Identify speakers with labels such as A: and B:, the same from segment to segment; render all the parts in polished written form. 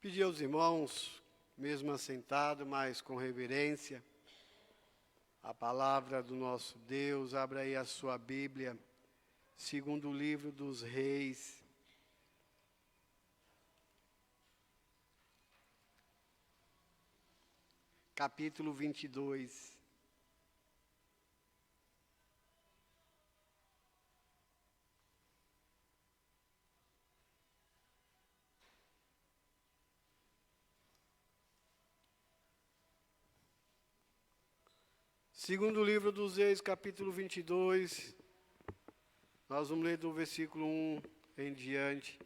A: Pedir aos irmãos, mesmo assentado, mas com reverência, a palavra do nosso Deus. Abra aí a sua Bíblia, segundo o livro dos Reis, capítulo 22. Segundo o livro dos Reis, capítulo 22, nós vamos ler do versículo 1 em diante.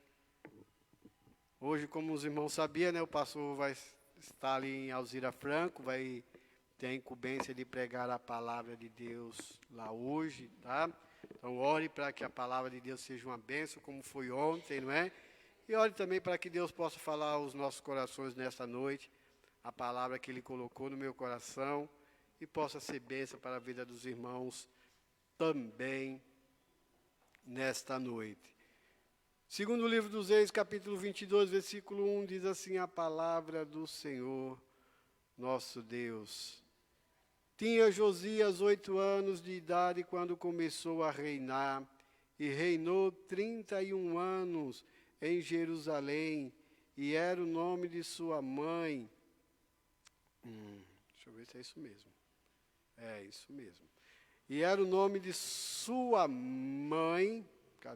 A: Hoje, como os irmãos sabiam, o pastor vai estar ali em Alzira Franco, vai ter a incumbência de pregar a palavra de Deus lá hoje, tá? Então, ore para que a palavra de Deus seja uma bênção, como foi ontem, não é? E ore também para que Deus possa falar aos nossos corações nesta noite, a palavra que Ele colocou no meu coração, e possa ser bênção para a vida dos irmãos também nesta noite. Segundo o livro dos Reis, capítulo 22, versículo 1, diz assim a palavra do Senhor, nosso Deus. Tinha Josias 8 anos de idade quando começou a reinar, e reinou 31 anos em Jerusalém, e era o nome de sua mãe. Deixa eu ver se é isso mesmo. É isso mesmo. E era o nome de sua mãe,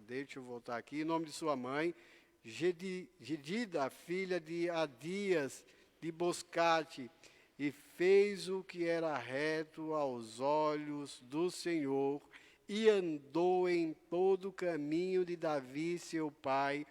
A: deixa eu voltar aqui, o nome de sua mãe, Gedida, filha de Adias, de Boscate, e fez o que era reto aos olhos do Senhor, e andou em todo o caminho de Davi, seu pai,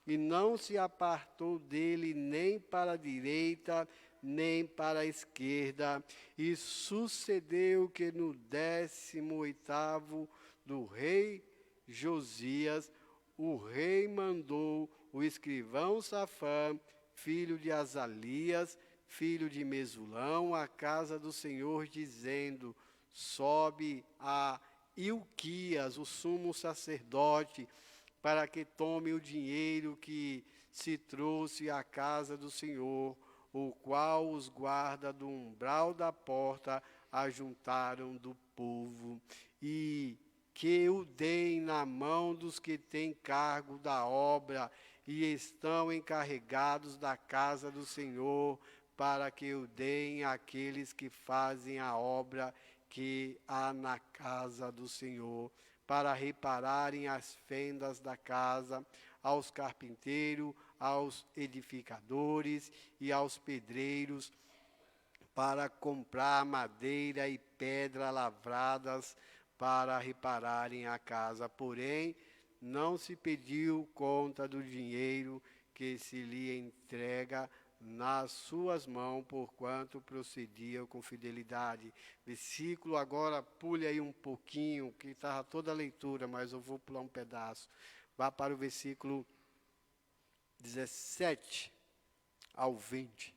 A: e não se apartou dele nem para a direita, nem para a esquerda. E sucedeu que no 18º do rei Josias, o rei mandou o escrivão Safã, filho de Azalias, filho de Mesulão, à casa do Senhor, dizendo: sobe a Ilquias, o sumo sacerdote, para que tome o dinheiro que se trouxe à casa do Senhor, o qual os guarda do umbral da porta ajuntaram do povo, e que o deem na mão dos que têm cargo da obra e estão encarregados da casa do Senhor, para que o deem àqueles que fazem a obra que há na casa do Senhor, para repararem as fendas da casa, aos carpinteiros, aos edificadores e aos pedreiros, para comprar madeira e pedra lavradas para repararem a casa. Porém, não se pediu conta do dinheiro que se lhe entrega nas suas mãos, porquanto procediam com fidelidade. Versículo, agora pule aí um pouquinho, que estava toda a leitura, mas eu vou pular um pedaço. Vá para o versículo 17 ao 20.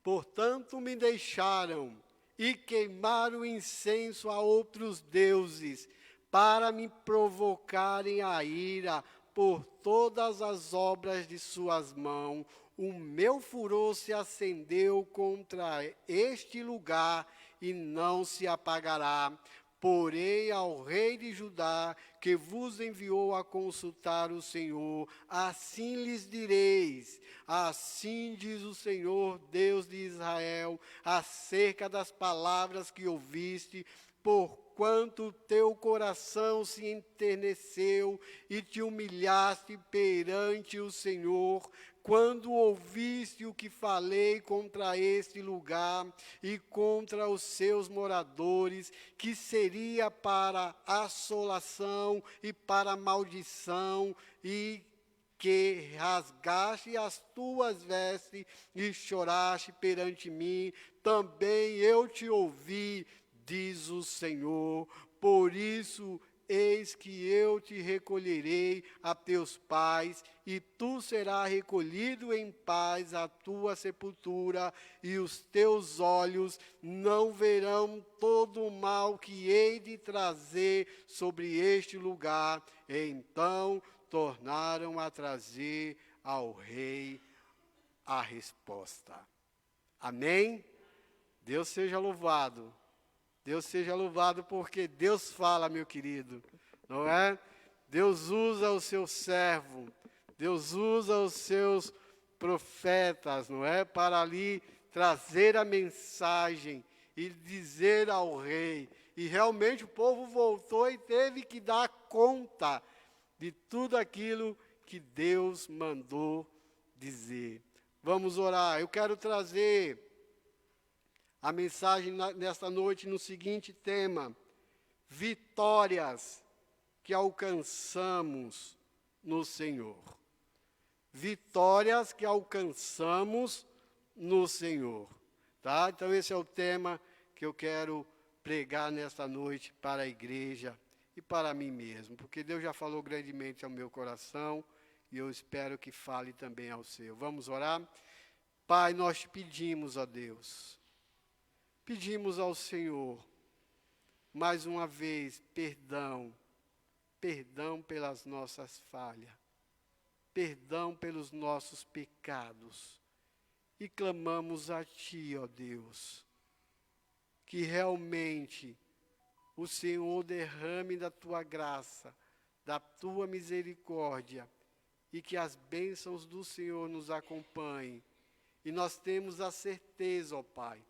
A: Portanto me deixaram e queimaram incenso a outros deuses, para me provocarem a ira por todas as obras de suas mãos. O meu furor se acendeu contra este lugar e não se apagará. Porém, ao rei de Judá, que vos enviou a consultar o Senhor, assim lhes direis: assim diz o Senhor, Deus de Israel, acerca das palavras que ouviste, porquanto teu coração se enterneceu e te humilhaste perante o Senhor, quando ouviste o que falei contra este lugar e contra os seus moradores, que seria para assolação e para maldição, e que rasgaste as tuas vestes e choraste perante mim, também eu te ouvi, diz o Senhor. Por isso, eis que eu te recolherei a teus pais, e tu serás recolhido em paz à tua sepultura, e os teus olhos não verão todo o mal que hei de trazer sobre este lugar. Então tornaram a trazer ao rei a resposta. Amém? Deus seja louvado. Deus seja louvado porque Deus fala, meu querido, não é? Deus usa o seu servo, Deus usa os seus profetas, não é? Para ali trazer a mensagem e dizer ao rei. E realmente o povo voltou e teve que dar conta de tudo aquilo que Deus mandou dizer. Vamos orar. Eu quero trazer a mensagem nesta noite no seguinte tema: vitórias que alcançamos no Senhor. Vitórias que alcançamos no Senhor. Tá? Então esse é o tema que eu quero pregar nesta noite para a igreja e para mim mesmo, porque Deus já falou grandemente ao meu coração e eu espero que fale também ao seu. Vamos orar? Pai, nós te pedimos, ó Deus, pedimos ao Senhor, mais uma vez, perdão pelas nossas falhas, perdão pelos nossos pecados, e clamamos a Ti, ó Deus, que realmente o Senhor derrame da Tua graça, da Tua misericórdia, e que as bênçãos do Senhor nos acompanhem. E nós temos a certeza, ó Pai,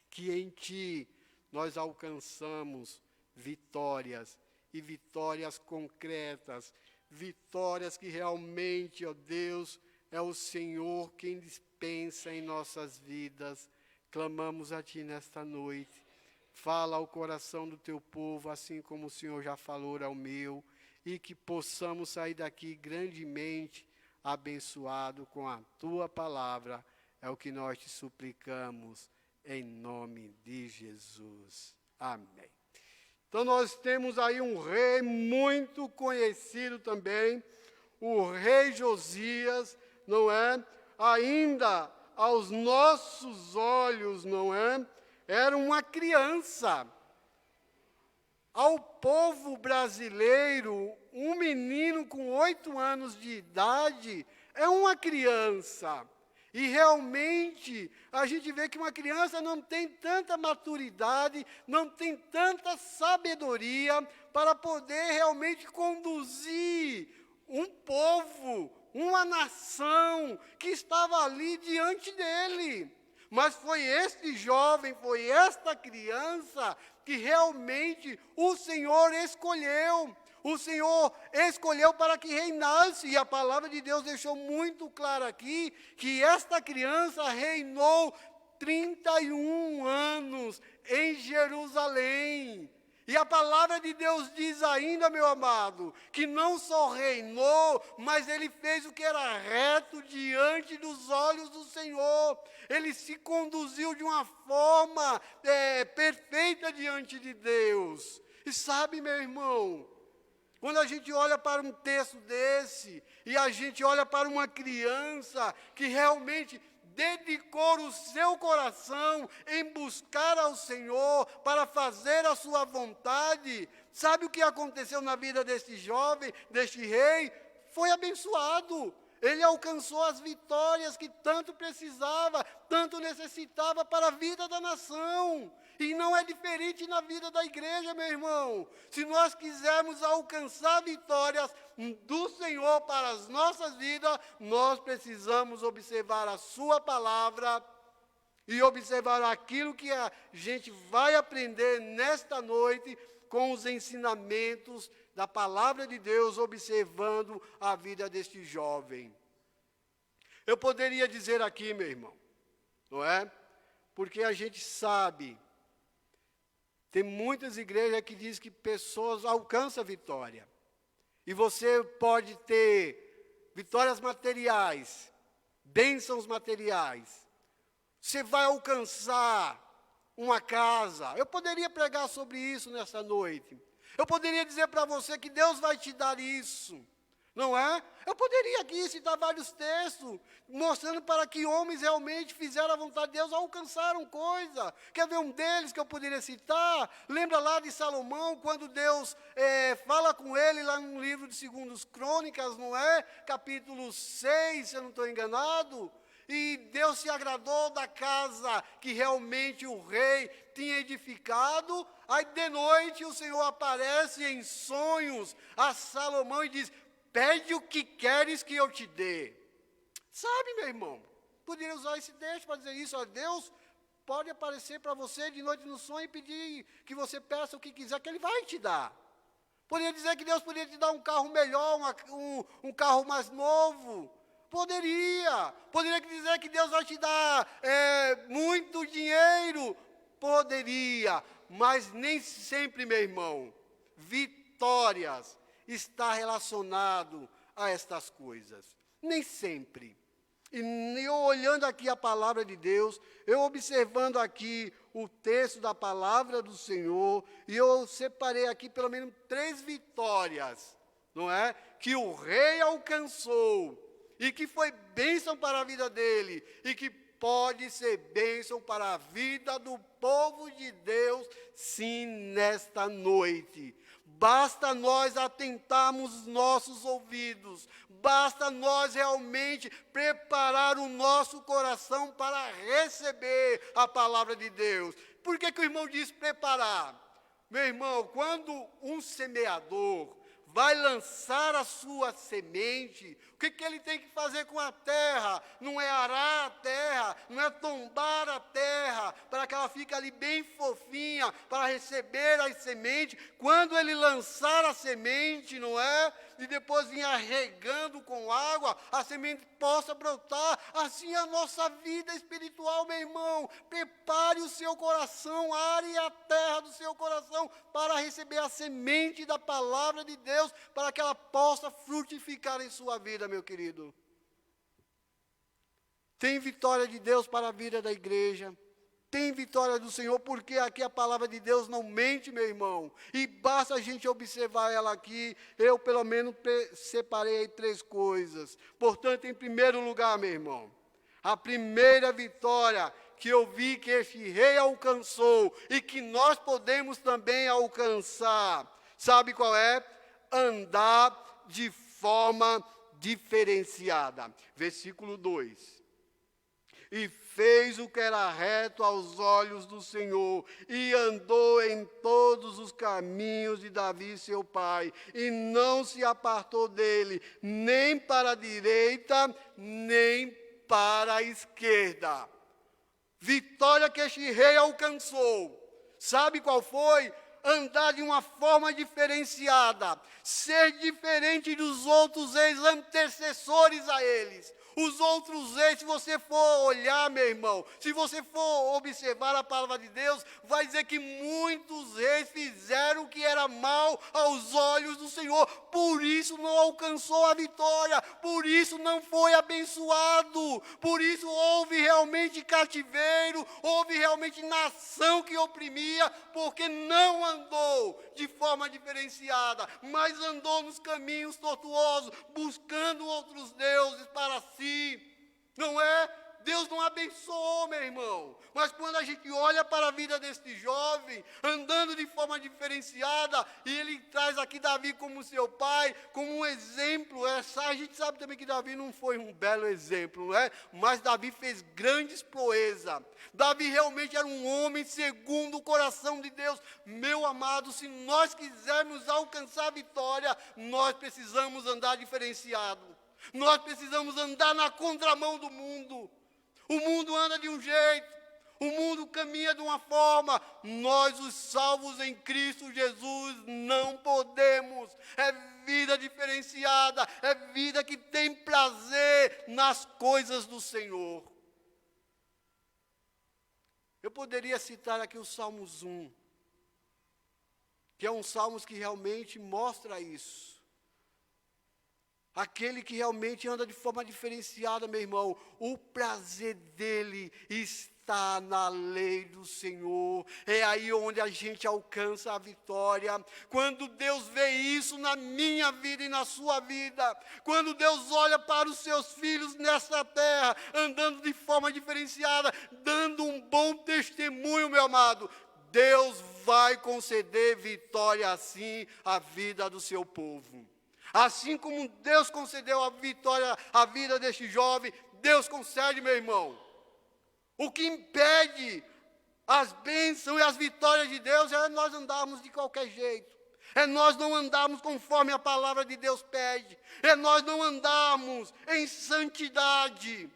A: que em Ti nós alcançamos vitórias, e vitórias concretas, vitórias que realmente, ó Deus, é o Senhor quem dispensa em nossas vidas. Clamamos a Ti nesta noite. Fala ao coração do Teu povo, assim como o Senhor já falou ao meu, e que possamos sair daqui grandemente abençoado com a Tua palavra. É o que nós te suplicamos, em nome de Jesus. Amém. Então nós temos aí um rei muito conhecido também, o rei Josias, não é? Ainda aos nossos olhos, não é? Era uma criança. Ao povo brasileiro, um menino com 8 anos de idade é uma criança. E realmente, a gente vê que uma criança não tem tanta maturidade, não tem tanta sabedoria para poder realmente conduzir um povo, uma nação que estava ali diante dele. Mas foi este jovem, foi esta criança que realmente o Senhor escolheu. O Senhor escolheu para que reinasse, e a palavra de Deus deixou muito claro aqui, que esta criança reinou 31 anos em Jerusalém. E a palavra de Deus diz ainda, meu amado, que não só reinou, mas ele fez o que era reto diante dos olhos do Senhor. Ele se conduziu de uma forma perfeita diante de Deus. E sabe, meu irmão, quando a gente olha para um texto desse, e a gente olha para uma criança que realmente dedicou o seu coração em buscar ao Senhor para fazer a sua vontade, sabe o que aconteceu na vida deste jovem, deste rei? Foi abençoado. Ele alcançou as vitórias que tanto precisava, tanto necessitava para a vida da nação. E não é diferente na vida da igreja, meu irmão. Se nós quisermos alcançar vitórias do Senhor para as nossas vidas, nós precisamos observar a sua palavra e observar aquilo que a gente vai aprender nesta noite com os ensinamentos da palavra de Deus, observando a vida deste jovem. Eu poderia dizer aqui, meu irmão, não é? Porque a gente sabe, tem muitas igrejas que dizem que pessoas alcançam a vitória. E você pode ter vitórias materiais, bênçãos materiais. Você vai alcançar uma casa. Eu poderia pregar sobre isso nessa noite. Eu poderia dizer para você que Deus vai te dar isso. Não é? Eu poderia aqui citar vários textos, mostrando para que homens realmente fizeram a vontade de Deus, alcançaram coisa. Quer ver um deles que eu poderia citar? Lembra lá de Salomão, quando Deus fala com ele lá no livro de 2 Crônicas, não é? Capítulo 6, se eu não estou enganado. E Deus se agradou da casa que realmente o rei tinha edificado. Aí de noite o Senhor aparece em sonhos a Salomão e diz: pede o que queres que eu te dê. Sabe, meu irmão, poderia usar esse texto para dizer isso. Ó, Deus pode aparecer para você de noite no sonho e pedir que você peça o que quiser, que Ele vai te dar. Poderia dizer que Deus poderia te dar um carro melhor, um carro mais novo. Poderia dizer que Deus vai te dar muito dinheiro. Poderia, mas nem sempre, meu irmão, vitórias está relacionado a estas coisas. Nem sempre. E eu olhando aqui a palavra de Deus, eu observando aqui o texto da palavra do Senhor, e eu separei aqui pelo menos 3 vitórias, não é? Que o rei alcançou, e que foi bênção para a vida dele, e que pode ser bênção para a vida do povo de Deus, sim, nesta noite. Basta nós atentarmos os nossos ouvidos, basta nós realmente preparar o nosso coração para receber a palavra de Deus. Por que o irmão diz preparar? Meu irmão, quando um semeador vai lançar a sua semente, o que ele tem que fazer com a terra? Não é arar a terra, não é tombar a terra, para que ela fique ali bem fofinha, para receber a semente. Quando ele lançar a semente, não é? E depois vir regando com água, a semente possa brotar. Assim é a nossa vida espiritual, meu irmão. Prepare o seu coração, are a terra do seu coração, para receber a semente da palavra de Deus, para que ela possa frutificar em sua vida, meu querido. Tem vitória de Deus para a vida da igreja. Tem vitória do Senhor, porque aqui a palavra de Deus não mente, meu irmão. E basta a gente observar ela aqui. Eu, pelo menos, separei aí 3 coisas. Portanto, em primeiro lugar, meu irmão, a primeira vitória que eu vi que este rei alcançou e que nós podemos também alcançar, sabe qual é? Andar de forma diferenciada. Versículo 2. E fez o que era reto aos olhos do Senhor, e andou em todos os caminhos de Davi, seu pai, e não se apartou dele, nem para a direita, nem para a esquerda. Vitória que este rei alcançou. Sabe qual foi? Andar de uma forma diferenciada, ser diferente dos outros reis antecessores a eles. Os outros reis, se você for olhar, meu irmão, se você for observar a palavra de Deus, vai dizer que muitos reis fizeram o que era mal aos olhos do Senhor, por isso não alcançou a vitória, por isso não foi abençoado, por isso houve realmente cativeiro, houve realmente nação que oprimia, porque não andou de forma diferenciada, mas andou nos caminhos tortuosos, buscando outros deuses para si. Não é? Deus não abençoou, meu irmão. Mas quando a gente olha para a vida deste jovem, andando de forma diferenciada, e ele traz aqui Davi como seu pai, como um exemplo. A gente sabe também que Davi não foi um belo exemplo, não é? Mas Davi fez grandes proezas. Davi realmente era um homem segundo o coração de Deus. Meu amado, se nós quisermos alcançar a vitória, nós precisamos andar diferenciado. Nós precisamos andar na contramão do mundo. O mundo anda de um jeito, o mundo caminha de uma forma. Nós, os salvos em Cristo Jesus, não podemos. É vida diferenciada, é vida que tem prazer nas coisas do Senhor. Eu poderia citar aqui o Salmos 1, que é um salmo que realmente mostra isso. Aquele que realmente anda de forma diferenciada, meu irmão, o prazer dele está na lei do Senhor. É aí onde a gente alcança a vitória. Quando Deus vê isso na minha vida e na sua vida, quando Deus olha para os seus filhos nessa terra, andando de forma diferenciada, dando um bom testemunho, meu amado, Deus vai conceder vitória assim à vida do seu povo. Assim como Deus concedeu a vitória à vida deste jovem, Deus concede, meu irmão. O que impede as bênçãos e as vitórias de Deus é nós andarmos de qualquer jeito. É nós não andarmos conforme a palavra de Deus pede. É nós não andarmos em santidade.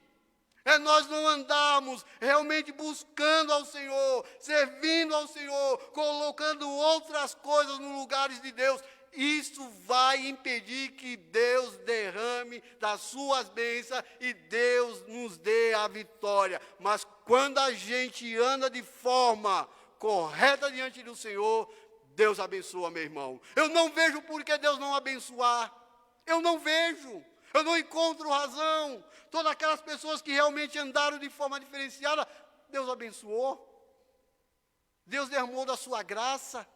A: É nós não andarmos realmente buscando ao Senhor, servindo ao Senhor, colocando outras coisas no lugar de Deus. Isso vai impedir que Deus derrame das suas bênçãos e Deus nos dê a vitória. Mas quando a gente anda de forma correta diante do Senhor, Deus abençoa, meu irmão. Eu não vejo por que Deus não abençoar. Eu não vejo. Eu não encontro razão. Todas aquelas pessoas que realmente andaram de forma diferenciada, Deus abençoou. Deus derramou da sua graça.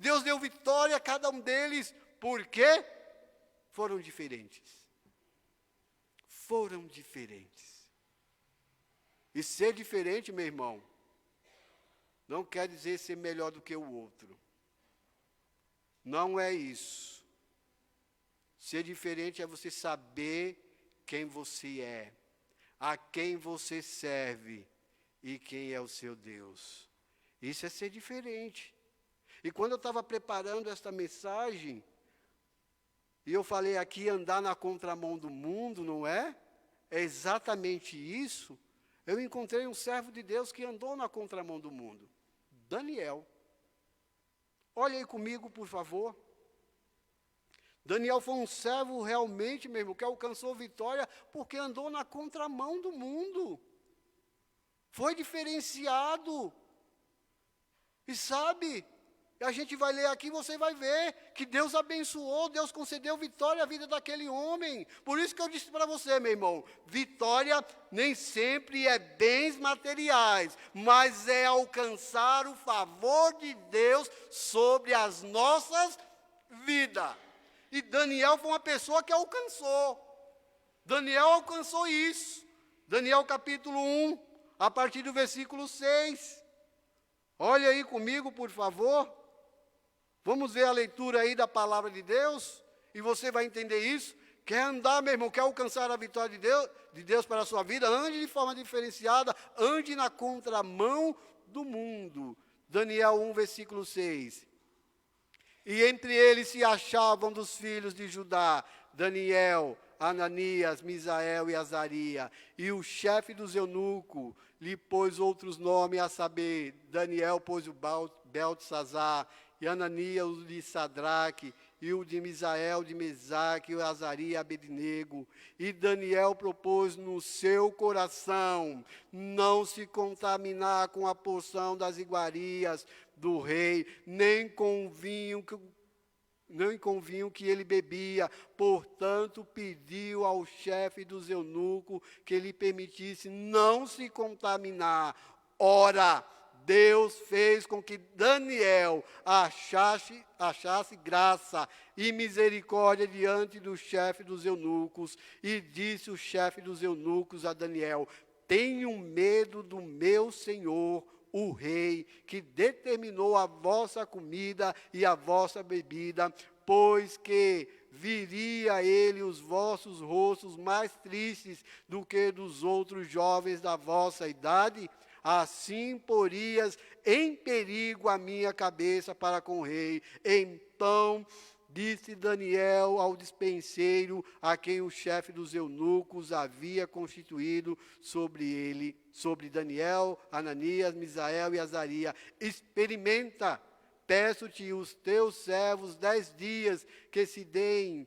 A: Deus deu vitória a cada um deles. Por quê? Foram diferentes. Foram diferentes. E ser diferente, meu irmão, não quer dizer ser melhor do que o outro. Não é isso. Ser diferente é você saber quem você é, a quem você serve e quem é o seu Deus. Isso é ser diferente. E quando eu estava preparando esta mensagem, e eu falei aqui andar na contramão do mundo, não é? É exatamente isso. Eu encontrei um servo de Deus que andou na contramão do mundo. Daniel. Olha aí comigo, por favor. Daniel foi um servo realmente, meu irmão, que alcançou vitória porque andou na contramão do mundo. Foi diferenciado. E sabe, a gente vai ler aqui, você vai ver que Deus abençoou, Deus concedeu vitória à vida daquele homem. Por isso que eu disse para você, meu irmão, vitória nem sempre é bens materiais, mas é alcançar o favor de Deus sobre as nossas vidas. E Daniel foi uma pessoa que alcançou. Daniel alcançou isso. Daniel capítulo 1, a partir do versículo 6. Olha aí comigo, por favor. Vamos ver a leitura aí da palavra de Deus. E você vai entender isso. Quer andar, meu irmão, quer alcançar a vitória de Deus para a sua vida? Ande de forma diferenciada. Ande na contramão do mundo. Daniel 1, versículo 6. E entre eles se achavam dos filhos de Judá, Daniel, Ananias, Misael e Azaria. E o chefe dos eunucos lhe pôs outros nomes, a saber, Daniel pôs o Beltesazar, e Ananias o de Sadraque, e o de Misael de Mesaque, e o Azaria Abednego. E Daniel propôs no seu coração não se contaminar com a porção das iguarias do rei, nem com o vinho que ele bebia. Portanto, pediu ao chefe dos eunucos que lhe permitisse não se contaminar. Ora, Deus fez com que Daniel achasse graça e misericórdia diante do chefe dos eunucos. E disse o chefe dos eunucos a Daniel: tenho medo do meu senhor, o rei, que determinou a vossa comida e a vossa bebida, pois que viria ele os vossos rostos mais tristes do que dos outros jovens da vossa idade. Assim porias em perigo a minha cabeça para com o rei. Então disse Daniel ao despenseiro, a quem o chefe dos eunucos havia constituído sobre Daniel, Ananias, Misael e Azaria: experimenta, peço-te os teus servos 10 dias, que se deem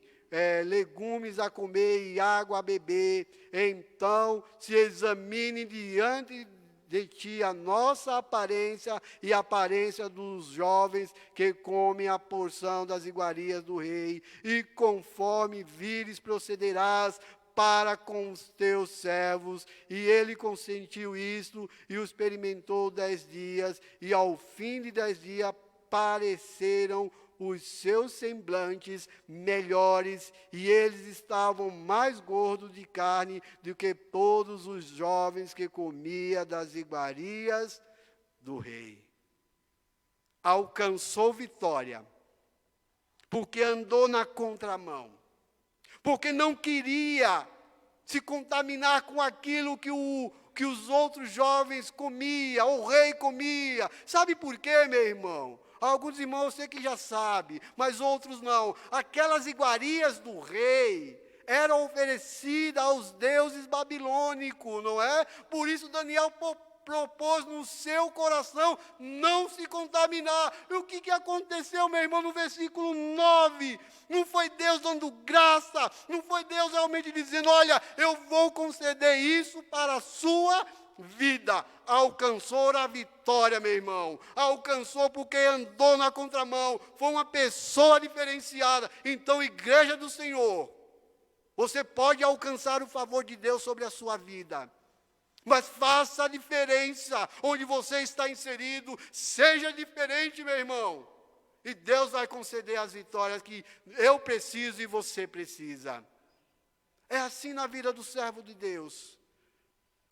A: legumes a comer e água a beber. Então se examine diante de ti a nossa aparência e a aparência dos jovens que comem a porção das iguarias do rei, e conforme vires procederás para com os teus servos. E ele consentiu isto e o experimentou 10 dias, e ao fim de 10 dias pareceram os seus semblantes melhores, e eles estavam mais gordos de carne do que todos os jovens que comia das iguarias do rei. Alcançou vitória, porque andou na contramão, porque não queria se contaminar com aquilo que os outros jovens comiam, o rei comia. Sabe por quê, meu irmão? Alguns irmãos eu sei que já sabem, mas outros não. Aquelas iguarias do rei eram oferecidas aos deuses babilônicos, não é? Por isso Daniel propôs no seu coração não se contaminar. E o que aconteceu, meu irmão, no versículo 9? Não foi Deus dando graça, não foi Deus realmente dizendo, olha, eu vou conceder isso para a sua vida. Alcançou a vitória, meu irmão. Alcançou porque andou na contramão. Foi uma pessoa diferenciada. Então, igreja do Senhor, você pode alcançar o favor de Deus sobre a sua vida. Mas faça a diferença onde você está inserido. Seja diferente, meu irmão. E Deus vai conceder as vitórias que eu preciso e você precisa. É assim na vida do servo de Deus.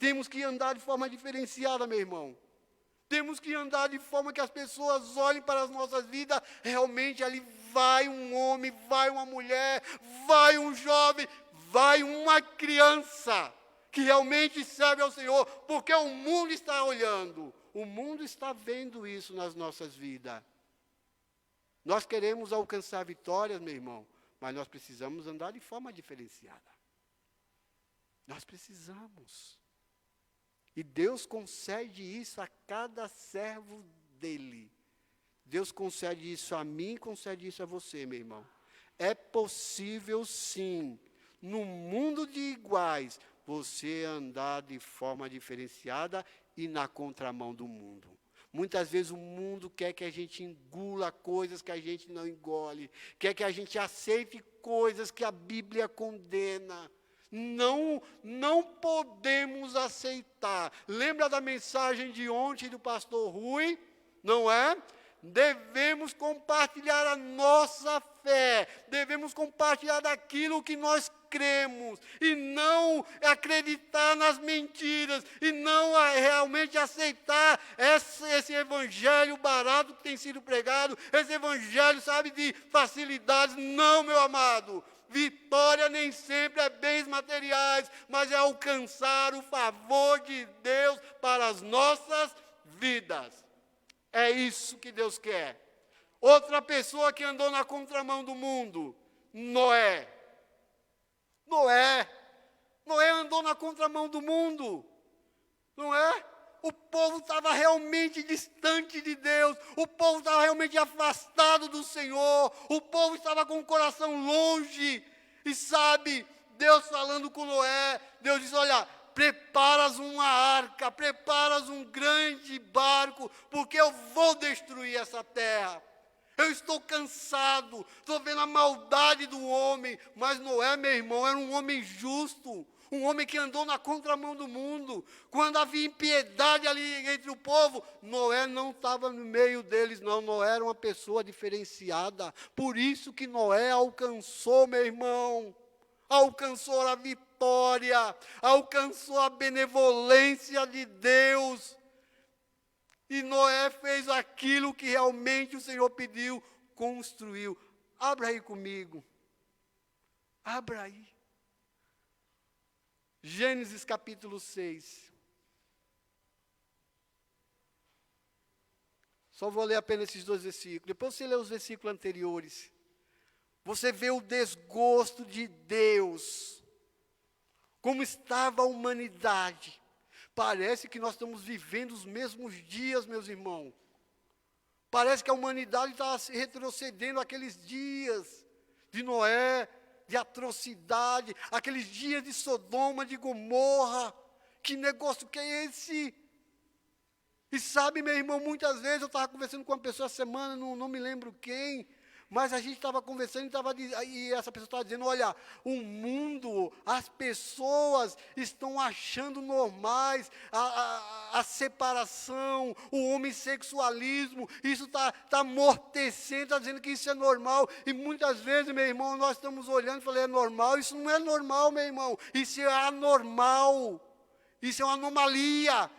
A: Temos que andar de forma diferenciada, meu irmão. Temos que andar de forma que as pessoas olhem para as nossas vidas. Realmente ali vai um homem, vai uma mulher, vai um jovem, vai uma criança que realmente serve ao Senhor, porque o mundo está olhando, o mundo está vendo isso nas nossas vidas. Nós queremos alcançar vitórias, meu irmão, mas nós precisamos andar de forma diferenciada. Nós precisamos. E Deus concede isso a cada servo dele. Deus concede isso a mim, concede isso a você, meu irmão. É possível, sim, no mundo de iguais, você andar de forma diferenciada e na contramão do mundo. Muitas vezes o mundo quer que a gente engula coisas que a gente não engole, quer que a gente aceite coisas que a Bíblia condena. Não podemos aceitar. Lembra da mensagem de ontem do pastor Rui? Não é? Devemos compartilhar a nossa fé, devemos compartilhar daquilo que nós cremos, e não acreditar nas mentiras, e não realmente aceitar esse evangelho barato que tem sido pregado, esse evangelho, sabe, de facilidades. Não, meu amado. Vitória nem sempre é bens materiais, mas é alcançar o favor de Deus para as nossas vidas. É isso que Deus quer. Outra pessoa que andou na contramão do mundo, Noé. Noé andou na contramão do mundo, não é? O povo estava realmente distante de Deus, o povo estava realmente afastado do Senhor, o povo estava com o coração longe. E sabe, Deus falando com Noé, Deus diz, olha, preparas uma arca, preparas um grande barco, porque eu vou destruir essa terra. Eu estou cansado, estou vendo a maldade do homem, mas Noé, meu irmão, era um homem justo, um homem que andou na contramão do mundo. Quando havia impiedade ali entre o povo, Noé não estava no meio deles, não. Noé era uma pessoa diferenciada. Por isso que Noé alcançou, meu irmão, alcançou a vitória, alcançou a benevolência de Deus. E Noé fez aquilo que realmente o Senhor pediu, construiu. Abra aí comigo. Abra aí. Gênesis capítulo 6. Só vou ler apenas esses 2 versículos. Depois você lê os versículos anteriores. Você vê o desgosto de Deus. Como estava a humanidade. Parece que nós estamos vivendo os mesmos dias, meus irmãos. Parece que a humanidade está retrocedendo aqueles dias de Noé, de atrocidade, aqueles dias de Sodoma, de Gomorra. Que negócio que é esse? E sabe, meu irmão, muitas vezes eu estava conversando com uma pessoa essa semana, não me lembro quem, mas a gente estava conversando e essa pessoa estava dizendo, olha, o mundo, as pessoas estão achando normais a separação, o homossexualismo, isso está amortecendo, está dizendo que isso é normal. E muitas vezes, meu irmão, nós estamos olhando e falando, é normal? Isso não é normal, meu irmão, isso é anormal, isso é uma anomalia,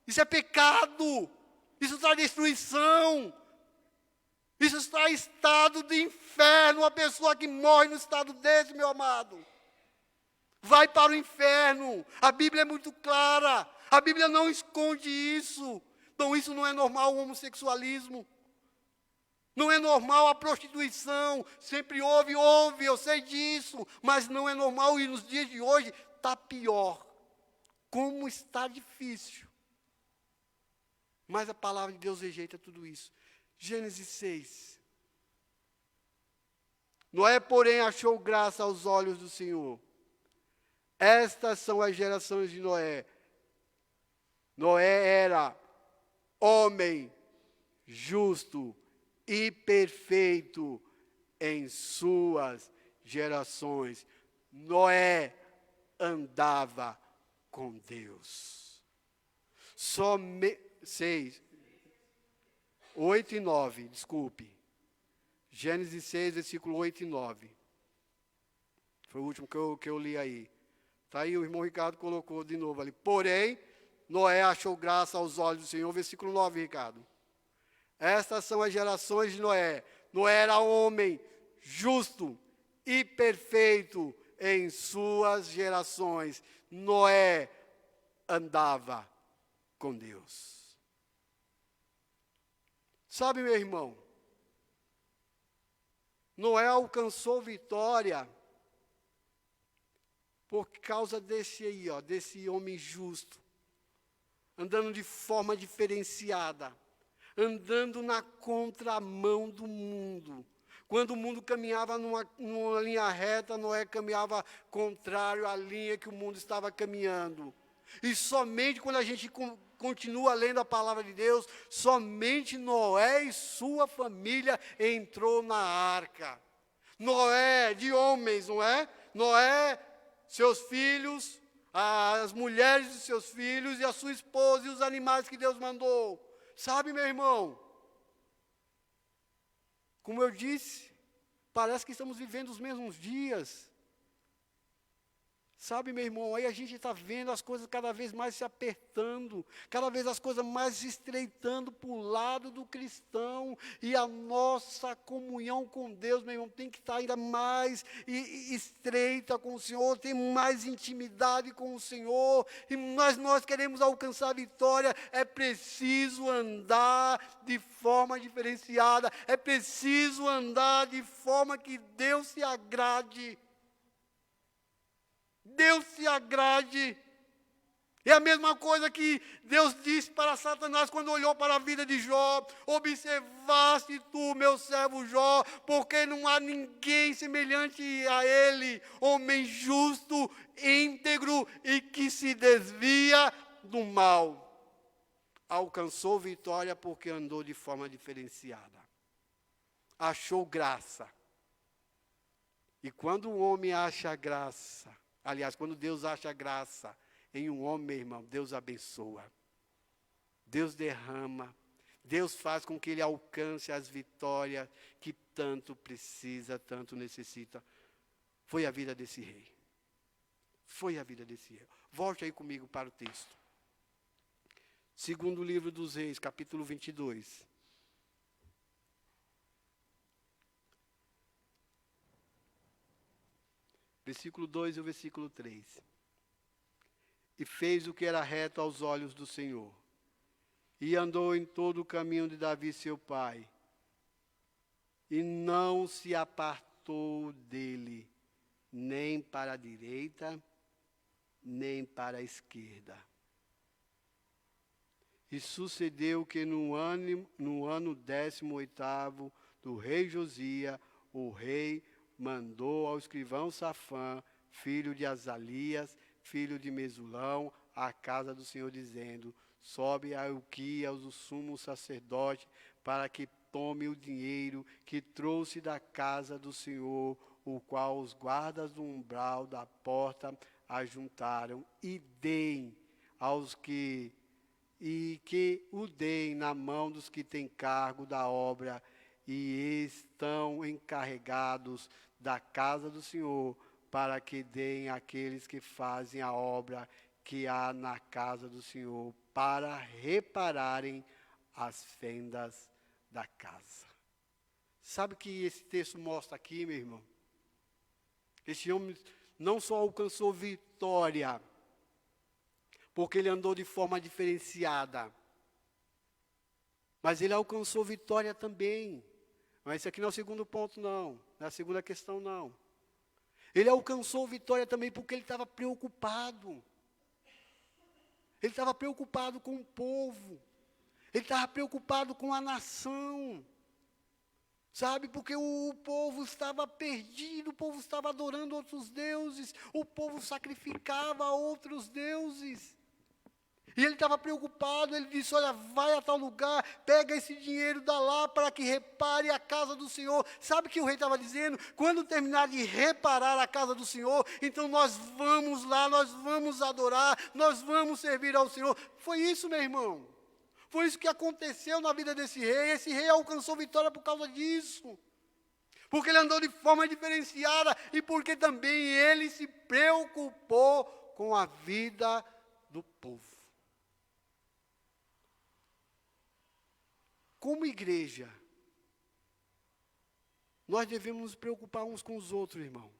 A: isso é pecado, isso traz destruição. Isso está em estado de inferno, uma pessoa que morre no estado desse, meu amado. vai para o inferno. A Bíblia é muito clara. A Bíblia não esconde isso. Então isso não é normal, o homossexualismo. Não é normal a prostituição. Sempre houve, eu sei disso. Mas não é normal e nos dias de hoje está pior. Como está difícil. Mas a palavra de Deus rejeita tudo isso. Gênesis 6. Noé, porém, achou graça aos olhos do Senhor. Estas são as gerações de Noé. Noé era homem justo e perfeito em suas gerações. Noé andava com Deus. 8 e 9, desculpe. Gênesis 6, versículo 8 e 9. Foi o último que eu li aí. Está aí, o irmão Ricardo colocou de novo ali. Porém, Noé achou graça aos olhos do Senhor. Versículo 9, Ricardo. Estas são as gerações de Noé. Noé era homem justo e perfeito em suas gerações. Noé andava com Deus. Sabe, meu irmão, Noé alcançou vitória por causa desse aí, desse homem justo, andando de forma diferenciada, andando na contramão do mundo. Quando o mundo caminhava numa linha reta, Noé caminhava contrário à linha que o mundo estava caminhando. E somente quando a gente continua lendo a palavra de Deus, somente Noé e sua família entrou na arca. Noé, de homens, não é? Noé, seus filhos, as mulheres de seus filhos e a sua esposa e os animais que Deus mandou. Sabe, meu irmão? Como eu disse, parece que estamos vivendo os mesmos dias. Sabe, meu irmão, aí a gente está vendo as coisas cada vez mais se apertando, cada vez as coisas mais se estreitando para o lado do cristão, e a nossa comunhão com Deus, meu irmão, tem que estar ainda mais estreita com o Senhor, tem mais intimidade com o Senhor, e nós queremos alcançar a vitória, é preciso andar de forma diferenciada, é preciso andar de forma que Deus se agrade. Deus se agrade. É a mesma coisa que Deus disse para Satanás quando olhou para a vida de Jó. Observaste tu, meu servo Jó, porque não há ninguém semelhante a ele, homem justo, íntegro e que se desvia do mal. Alcançou vitória porque andou de forma diferenciada. Achou graça. E quando o homem acha graça, aliás, quando Deus acha graça em um homem, meu irmão, Deus abençoa. Deus derrama. Deus faz com que ele alcance as vitórias que tanto precisa, tanto necessita. Foi a vida desse rei. Foi a vida desse rei. Volte aí comigo para o texto. Segundo livro dos Reis, capítulo 22. Versículo 2 e o versículo 3. E fez o que era reto aos olhos do Senhor, e andou em todo o caminho de Davi seu pai, e não se apartou dele, nem para a direita, nem para a esquerda. E sucedeu que no ano 18º do rei Josias, o rei mandou ao escrivão Safã, filho de Azalias, filho de Mesulão, à casa do Senhor, dizendo: sobe a Ilquias, o sumo sacerdote, para que tome o dinheiro que trouxe da casa do Senhor, o qual os guardas do umbral da porta ajuntaram, e deem aos que o deem na mão dos que têm cargo da obra e estão encarregados da casa do Senhor, para que deem àqueles que fazem a obra que há na casa do Senhor, para repararem as fendas da casa. Sabe o que esse texto mostra aqui, meu irmão? Esse homem não só alcançou vitória, porque ele andou de forma diferenciada, mas ele alcançou vitória também. Mas esse aqui não é o segundo ponto, não. Não é a segunda questão, não. Ele alcançou vitória também porque ele estava preocupado. Ele estava preocupado com o povo. Ele estava preocupado com a nação. Sabe, porque o povo estava perdido, o povo estava adorando outros deuses, o povo sacrificava a outros deuses. E ele estava preocupado, ele disse, olha, vai a tal lugar, pega esse dinheiro, dá lá para que repare a casa do Senhor. Sabe o que o rei estava dizendo? Quando terminar de reparar a casa do Senhor, então nós vamos lá, nós vamos adorar, nós vamos servir ao Senhor. Foi isso, meu irmão. Foi isso que aconteceu na vida desse rei. Esse rei alcançou vitória por causa disso. Porque ele andou de forma diferenciada e porque também ele se preocupou com a vida do povo. Como igreja, nós devemos nos preocupar uns com os outros, irmão.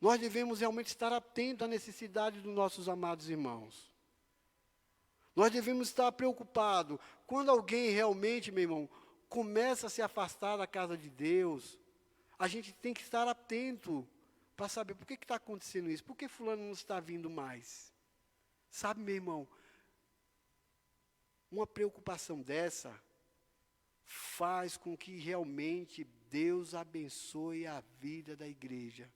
A: Nós devemos realmente estar atentos à necessidade dos nossos amados irmãos. Nós devemos estar preocupados. Quando alguém realmente, meu irmão, começa a se afastar da casa de Deus, a gente tem que estar atento para saber por que está acontecendo isso. Por que fulano não está vindo mais? Sabe, meu irmão, uma preocupação dessa faz com que realmente Deus abençoe a vida da igreja.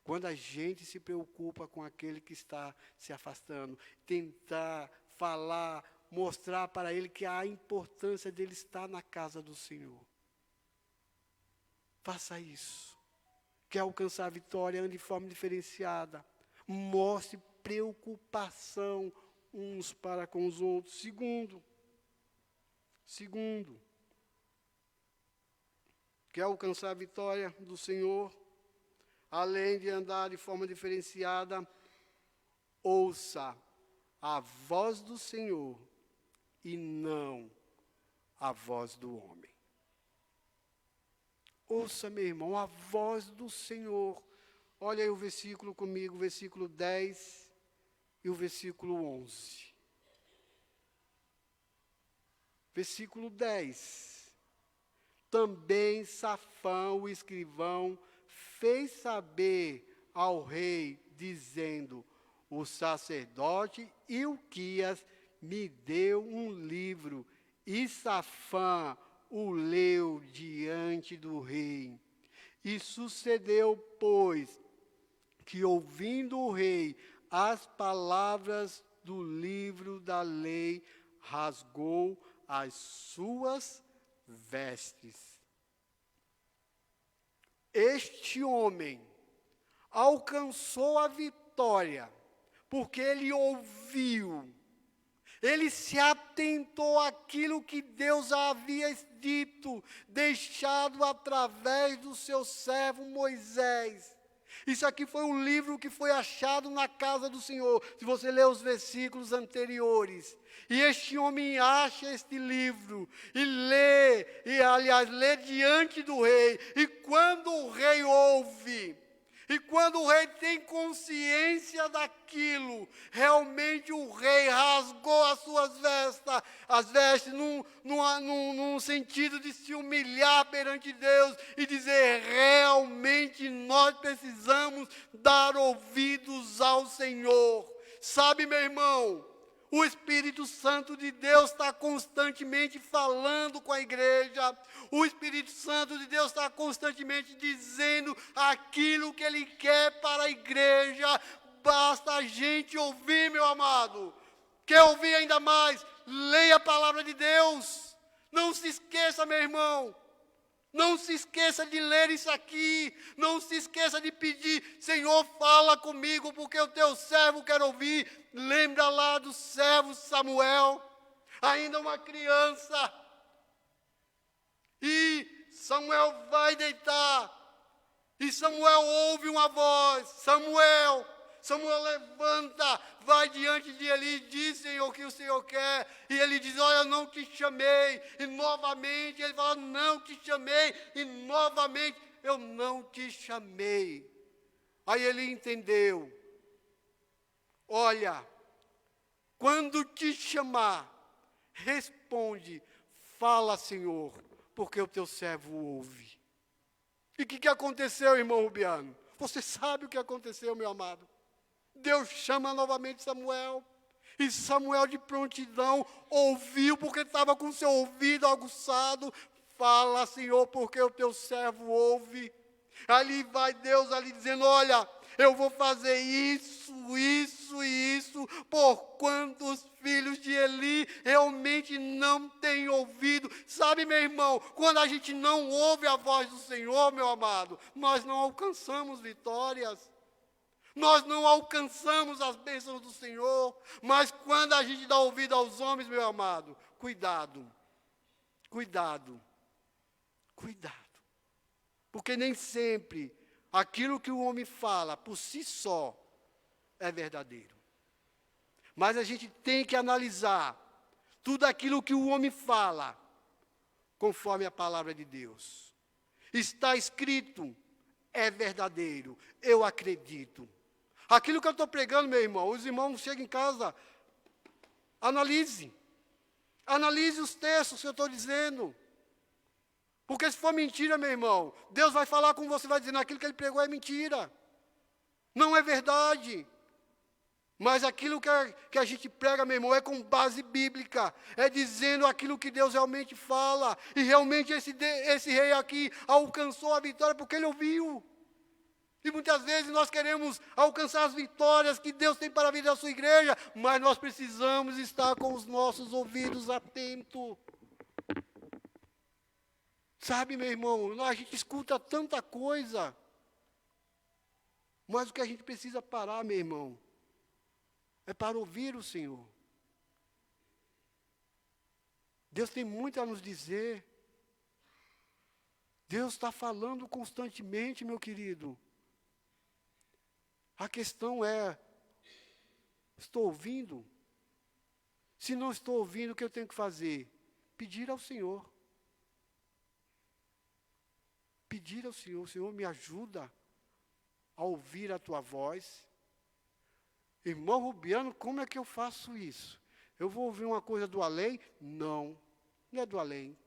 A: Quando a gente se preocupa com aquele que está se afastando, tentar falar, mostrar para ele que há a importância dele estar na casa do Senhor. Faça isso. Quer alcançar a vitória, ande de forma diferenciada. Mostre preocupação uns para com os outros. Segundo, quer alcançar a vitória do Senhor, além de andar de forma diferenciada, ouça a voz do Senhor e não a voz do homem. Ouça, meu irmão, a voz do Senhor. Olha aí o versículo comigo, o versículo 10 e o versículo 11. Versículo 10. Também Safã, o escrivão, fez saber ao rei, dizendo, o sacerdote Ilquias me deu um livro, e Safã o leu diante do rei. E sucedeu, pois, que ouvindo o rei as palavras do livro da lei, rasgou as suas vestes. Este homem alcançou a vitória, porque ele ouviu, ele se atentou àquilo que Deus havia dito, deixado através do seu servo Moisés. Isso aqui foi um livro que foi achado na casa do Senhor. Se você ler os versículos anteriores. E este homem acha este livro e lê diante do rei. E quando o rei ouve, e quando o rei tem consciência daquilo, realmente o rei rasgou as suas vestes num sentido de se humilhar perante Deus e dizer, realmente nós precisamos dar ouvidos ao Senhor. Sabe, meu irmão, o Espírito Santo de Deus está constantemente falando com a igreja. O Espírito Santo de Deus está constantemente dizendo aquilo que Ele quer para a igreja. Basta a gente ouvir, meu amado. Quer ouvir ainda mais? Leia a palavra de Deus. Não se esqueça, meu irmão. Não se esqueça de ler isso aqui. Não se esqueça de pedir, Senhor, fala comigo, porque o teu servo quer ouvir. Lembra lá do servo Samuel, ainda uma criança. E Samuel vai deitar. E Samuel ouve uma voz. Samuel levanta, vai diante de Eli e diz, Senhor, o que o Senhor quer. E ele diz, olha, eu não te chamei. E novamente ele fala, não te chamei. E novamente, eu não te chamei. Aí ele entendeu. Olha, quando te chamar, responde, fala, Senhor, porque o teu servo ouve. E o que aconteceu, irmão Rubiano? Você sabe o que aconteceu, meu amado? Deus chama novamente Samuel. E Samuel, de prontidão, ouviu, porque estava com seu ouvido aguçado. Fala, Senhor, porque o teu servo ouve. Ali vai Deus ali dizendo, olha, eu vou fazer isso, isso e isso, porquanto os filhos de Eli realmente não têm ouvido. Sabe, meu irmão, quando a gente não ouve a voz do Senhor, meu amado, nós não alcançamos vitórias. Nós não alcançamos as bênçãos do Senhor. Mas quando a gente dá ouvido aos homens, meu amado, cuidado, cuidado, cuidado. Porque nem sempre aquilo que o homem fala por si só é verdadeiro. Mas a gente tem que analisar tudo aquilo que o homem fala conforme a palavra de Deus. Está escrito, é verdadeiro, eu acredito. Aquilo que eu estou pregando, meu irmão, os irmãos chegam em casa, analise os textos que eu estou dizendo. Porque se for mentira, meu irmão, Deus vai falar com você, vai dizer, aquilo que ele pregou é mentira. Não é verdade. Mas aquilo que a gente prega, meu irmão, é com base bíblica. É dizendo aquilo que Deus realmente fala. E realmente esse rei aqui alcançou a vitória porque ele ouviu. E muitas vezes nós queremos alcançar as vitórias que Deus tem para a vida da sua igreja, mas nós precisamos estar com os nossos ouvidos atentos. Sabe, meu irmão, a gente escuta tanta coisa, mas o que a gente precisa parar, meu irmão, é para ouvir o Senhor. Deus tem muito a nos dizer. Deus está falando constantemente, meu querido. A questão é, estou ouvindo? Se não estou ouvindo, o que eu tenho que fazer? Pedir ao Senhor. Pedir ao Senhor, Senhor, me ajuda a ouvir a tua voz. Irmão Rubiano, como é que eu faço isso? Eu vou ouvir uma coisa do além? Não, não é do além.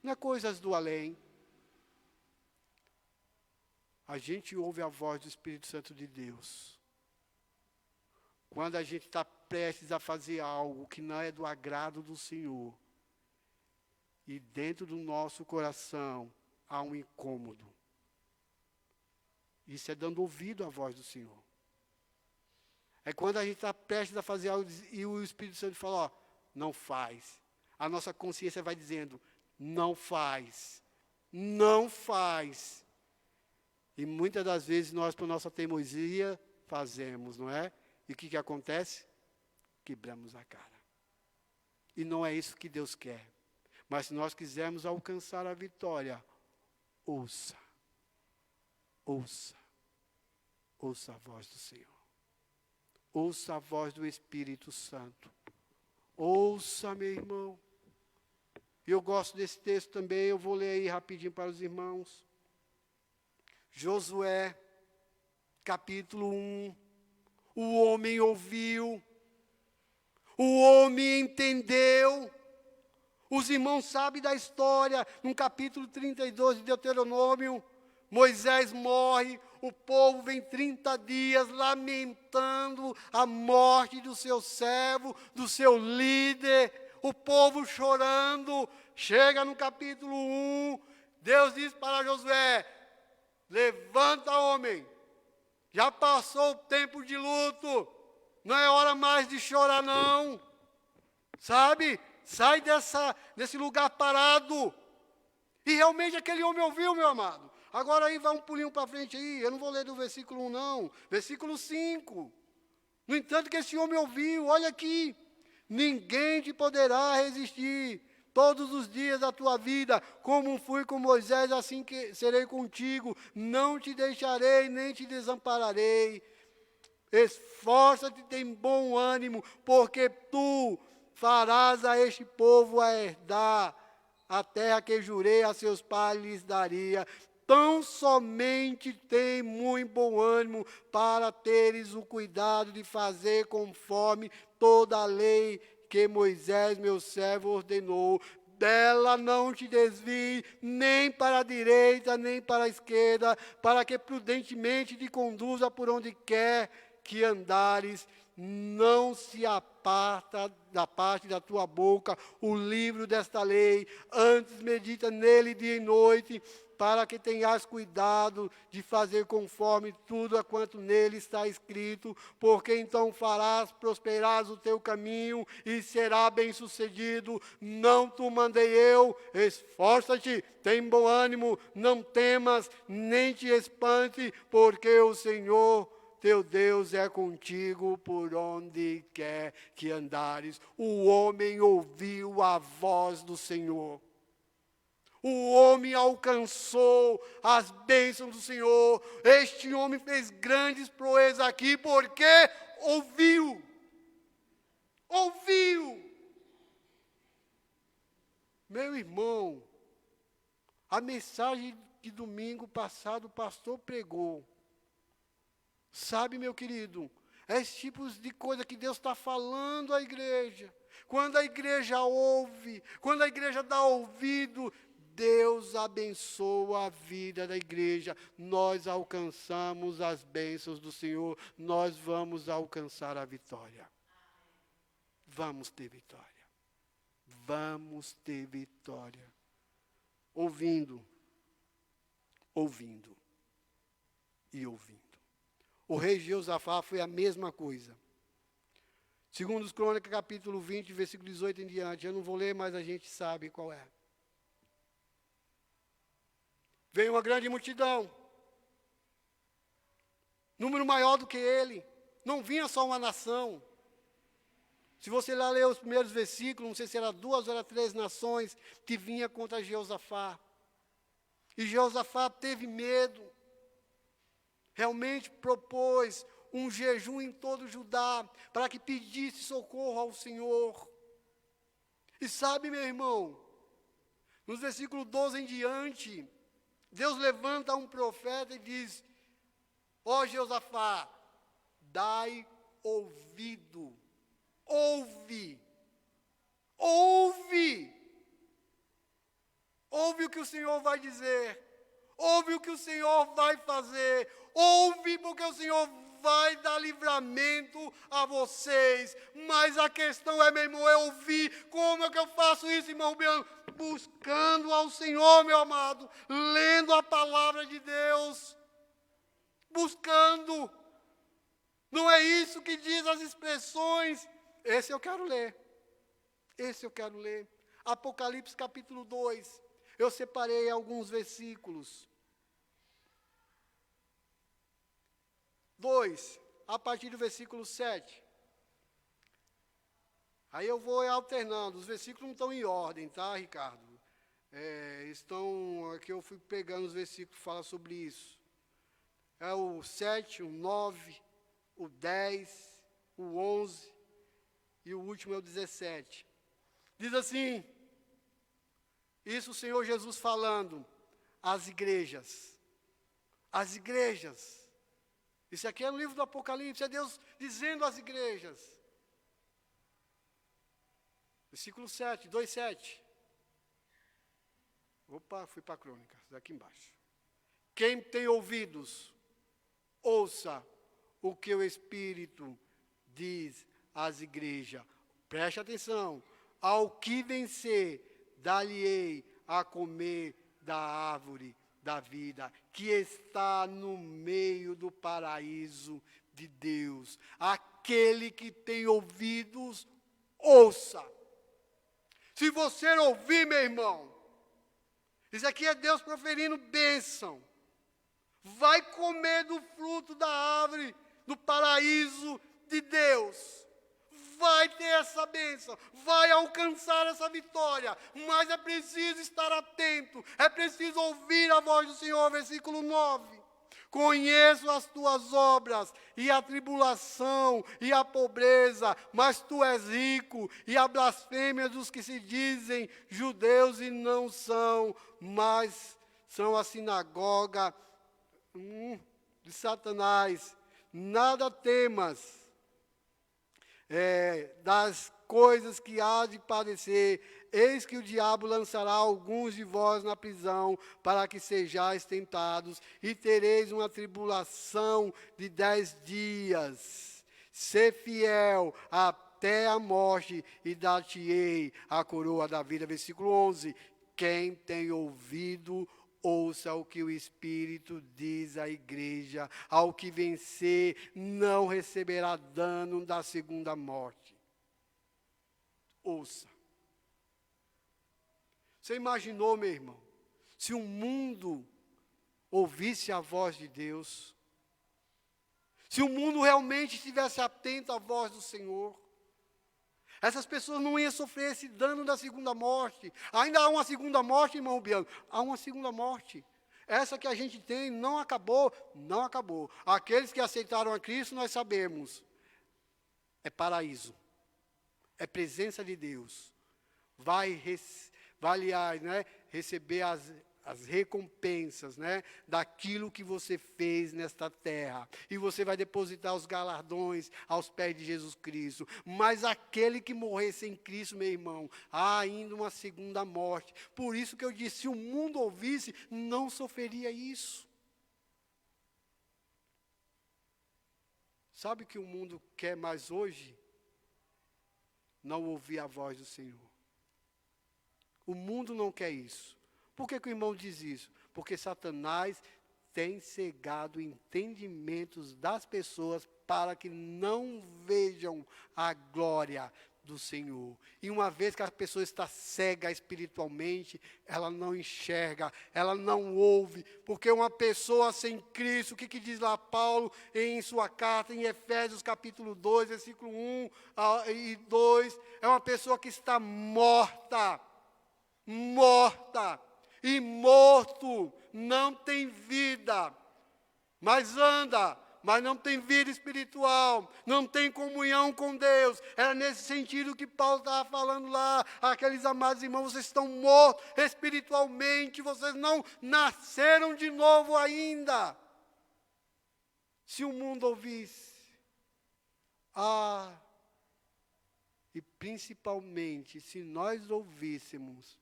A: Não é coisas do além. A gente ouve a voz do Espírito Santo de Deus. Quando a gente está prestes a fazer algo que não é do agrado do Senhor, e dentro do nosso coração há um incômodo. Isso é dando ouvido à voz do Senhor. É quando a gente está prestes a fazer algo e o Espírito Santo fala, ó, não faz. A nossa consciência vai dizendo, não faz. Não faz. E muitas das vezes nós, por nossa teimosia, fazemos, não é? E o que acontece? Quebramos a cara. E não é isso que Deus quer. Mas se nós quisermos alcançar a vitória, ouça. Ouça. Ouça a voz do Senhor. Ouça a voz do Espírito Santo. Ouça, meu irmão. Eu gosto desse texto também, eu vou ler aí rapidinho para os irmãos. Josué, capítulo 1. O homem ouviu. O homem entendeu. Os irmãos sabem da história, no capítulo 32 de Deuteronômio, Moisés morre, o povo vem 30 dias lamentando a morte do seu servo, do seu líder, o povo chorando. Chega no capítulo 1, Deus diz para Josué, levanta, homem, já passou o tempo de luto, não é hora mais de chorar não, sabe? Sai desse lugar parado. E realmente aquele homem ouviu, meu amado. Agora aí vai um pulinho para frente aí. Eu não vou ler do versículo 1 não. Versículo 5. No entanto que esse homem ouviu, olha aqui. Ninguém te poderá resistir todos os dias da tua vida. Como fui com Moisés, assim que serei contigo. Não te deixarei, nem te desampararei. Esforça-te, tem bom ânimo, porque tu farás a este povo a herdar a terra que jurei a seus pais lhes daria. tão somente tem muito bom ânimo para teres o cuidado de fazer conforme toda a lei que Moisés, meu servo, ordenou. Dela não te desvie, nem para a direita, nem para a esquerda, para que prudentemente te conduza por onde quer que andares. Não se aparta da parte da tua boca o livro desta lei, antes medita nele dia e noite, para que tenhas cuidado de fazer conforme tudo a quanto nele está escrito, porque então farás prosperar o teu caminho e será bem-sucedido. Não te mandei eu, esforça-te, tem bom ânimo, não temas, nem te espante, porque o Senhor teu Deus é contigo por onde quer que andares. O homem ouviu a voz do Senhor. O homem alcançou as bênçãos do Senhor. Este homem fez grandes proezas aqui porque ouviu. Ouviu. Meu irmão, a mensagem que domingo passado o pastor pregou, sabe, meu querido, é esse tipo de coisa que Deus está falando à igreja. Quando a igreja ouve, quando a igreja dá ouvido, Deus abençoa a vida da igreja. Nós alcançamos as bênçãos do Senhor. Nós vamos alcançar a vitória. Vamos ter vitória. Vamos ter vitória. Ouvindo, ouvindo e ouvindo. O rei Jeosafá foi a mesma coisa. Segundo os Crônicas, capítulo 20, versículo 18 em diante. Eu não vou ler, mas a gente sabe qual é. Veio uma grande multidão. Número maior do que ele. Não vinha só uma nação. Se você lá ler os primeiros versículos, não sei se era 2 ou era 3 nações que vinha contra Jeosafá. E Jeosafá teve medo. Realmente propôs um jejum em todo Judá, para que pedisse socorro ao Senhor. E sabe, meu irmão, nos versículos 12 em diante, Deus levanta um profeta e diz: ó Jeosafá, dai ouvido, ouve, ouve, ouve o que o Senhor vai dizer, ouve o que o Senhor vai fazer, ouve porque o Senhor vai dar livramento a vocês. Mas a questão é, meu irmão, é ouvir. Como é que eu faço isso, irmão Biano? Buscando ao Senhor, meu amado, lendo a palavra de Deus, buscando. Não é isso que diz as expressões. Esse eu quero ler. Esse eu quero ler. Apocalipse capítulo 2. Eu separei alguns versículos. 2, a partir do versículo 7. Aí eu vou alternando. Os versículos não estão em ordem, tá, Ricardo? Aqui eu fui pegando os versículos que falam sobre isso. É o 7, o 9, o 10, o 11 e o último é o 17. Diz assim, isso o Senhor Jesus falando às igrejas. As igrejas. Isso aqui é no livro do Apocalipse, é Deus dizendo às igrejas. Versículo 7, 2:7. Opa, fui para a crônica, daqui embaixo. Quem tem ouvidos, ouça o que o Espírito diz às igrejas. Preste atenção. Ao que vencer, dar-lhe-ei a comer da árvore da vida, que está no meio do paraíso de Deus. Aquele que tem ouvidos, ouça. Se você ouvir, meu irmão, isso aqui é Deus proferindo bênção. Vai comer do fruto da árvore do paraíso de Deus. Vai ter essa bênção, vai alcançar essa vitória, mas é preciso estar atento, é preciso ouvir a voz do Senhor, versículo 9. Conheço as tuas obras, e a tribulação, e a pobreza, mas tu és rico, e a blasfêmia dos que se dizem judeus e não são, mas são a sinagoga de Satanás. Nada temas das coisas que há de padecer. Eis que o diabo lançará alguns de vós na prisão, para que sejais tentados, e tereis uma tribulação de 10 dias. Sê fiel até a morte, e dar-te-ei a coroa da vida. Versículo 11. Quem tem ouvido, ouça o que o Espírito diz à igreja. Ao que vencer, não receberá dano da segunda morte. Ouça. Você imaginou, meu irmão, se o mundo ouvisse a voz de Deus? Se o mundo realmente estivesse atento à voz do Senhor? Essas pessoas não iam sofrer esse dano da segunda morte. Ainda há uma segunda morte, irmão Biano? Há uma segunda morte. Essa que a gente tem não acabou, não acabou. Aqueles que aceitaram a Cristo, nós sabemos, é paraíso, é presença de Deus. Vai receber as recompensas, daquilo que você fez nesta terra. E você vai depositar os galardões aos pés de Jesus Cristo. Mas aquele que morrer sem Cristo, meu irmão, há ainda uma segunda morte. Por isso que eu disse, se o mundo ouvisse, não sofreria isso. Sabe o que o mundo quer mais hoje? Não ouvir a voz do Senhor. O mundo não quer isso. Por que o irmão diz isso? Porque Satanás tem cegado entendimentos das pessoas para que não vejam a glória do Senhor. E uma vez que a pessoa está cega espiritualmente, ela não enxerga, ela não ouve, porque uma pessoa sem Cristo, o que diz lá Paulo em sua carta, em Efésios capítulo 2, versículo 1 e 2, é uma pessoa que está morta, e morto, não tem vida, mas anda, mas não tem vida espiritual, não tem comunhão com Deus. Era nesse sentido que Paulo estava falando lá, aqueles amados irmãos, vocês estão mortos espiritualmente, vocês não nasceram de novo ainda. Se o mundo ouvisse, e principalmente se nós ouvíssemos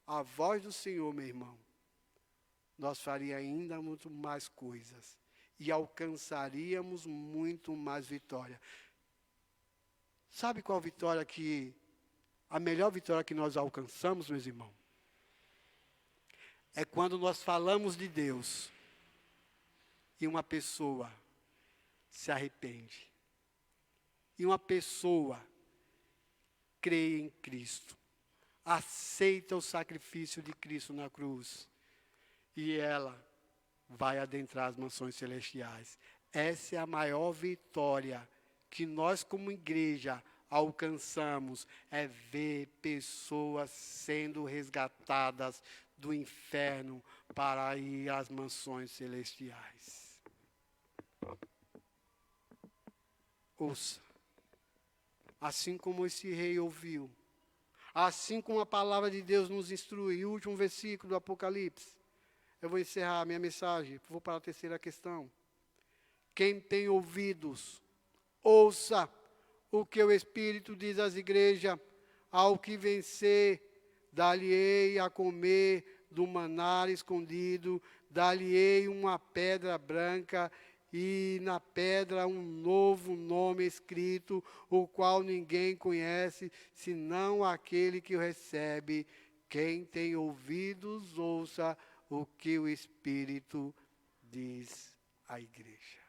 A: a voz do Senhor, meu irmão, nós faríamos ainda muito mais coisas e alcançaríamos muito mais vitória. Sabe qual vitória a melhor vitória que nós alcançamos, meus irmãos? É quando nós falamos de Deus e uma pessoa se arrepende. E uma pessoa crê em Cristo, aceita o sacrifício de Cristo na cruz, e ela vai adentrar as mansões celestiais. Essa é a maior vitória que nós como igreja alcançamos, é ver pessoas sendo resgatadas do inferno para ir às mansões celestiais. Ouça, assim como esse rei ouviu, assim como a palavra de Deus nos instrui, o último versículo do Apocalipse. Eu vou encerrar a minha mensagem, vou para a terceira questão. Quem tem ouvidos, ouça o que o Espírito diz às igrejas. Ao que vencer, dar-lhe-ei a comer do maná escondido, dar-lhe-ei uma pedra branca, e na pedra um novo nome escrito, o qual ninguém conhece, senão aquele que o recebe. Quem tem ouvidos, ouça o que o Espírito diz à igreja.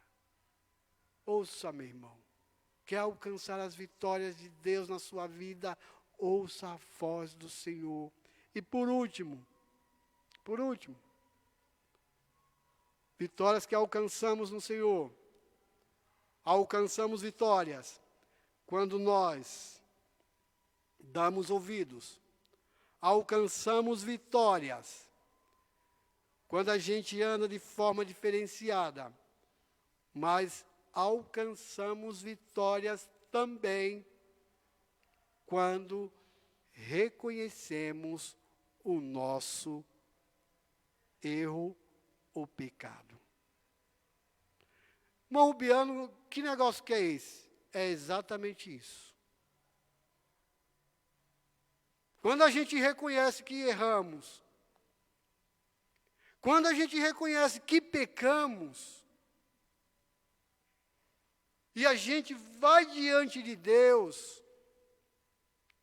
A: Ouça, meu irmão. Quer alcançar as vitórias de Deus na sua vida? Ouça a voz do Senhor. E por último, vitórias que alcançamos no Senhor. Alcançamos vitórias quando nós damos ouvidos. Alcançamos vitórias quando a gente anda de forma diferenciada. Mas alcançamos vitórias também quando reconhecemos o nosso erro ou pecado. Irmão Rubiano, que negócio que é esse? É exatamente isso. Quando a gente reconhece que erramos, quando a gente reconhece que pecamos, e a gente vai diante de Deus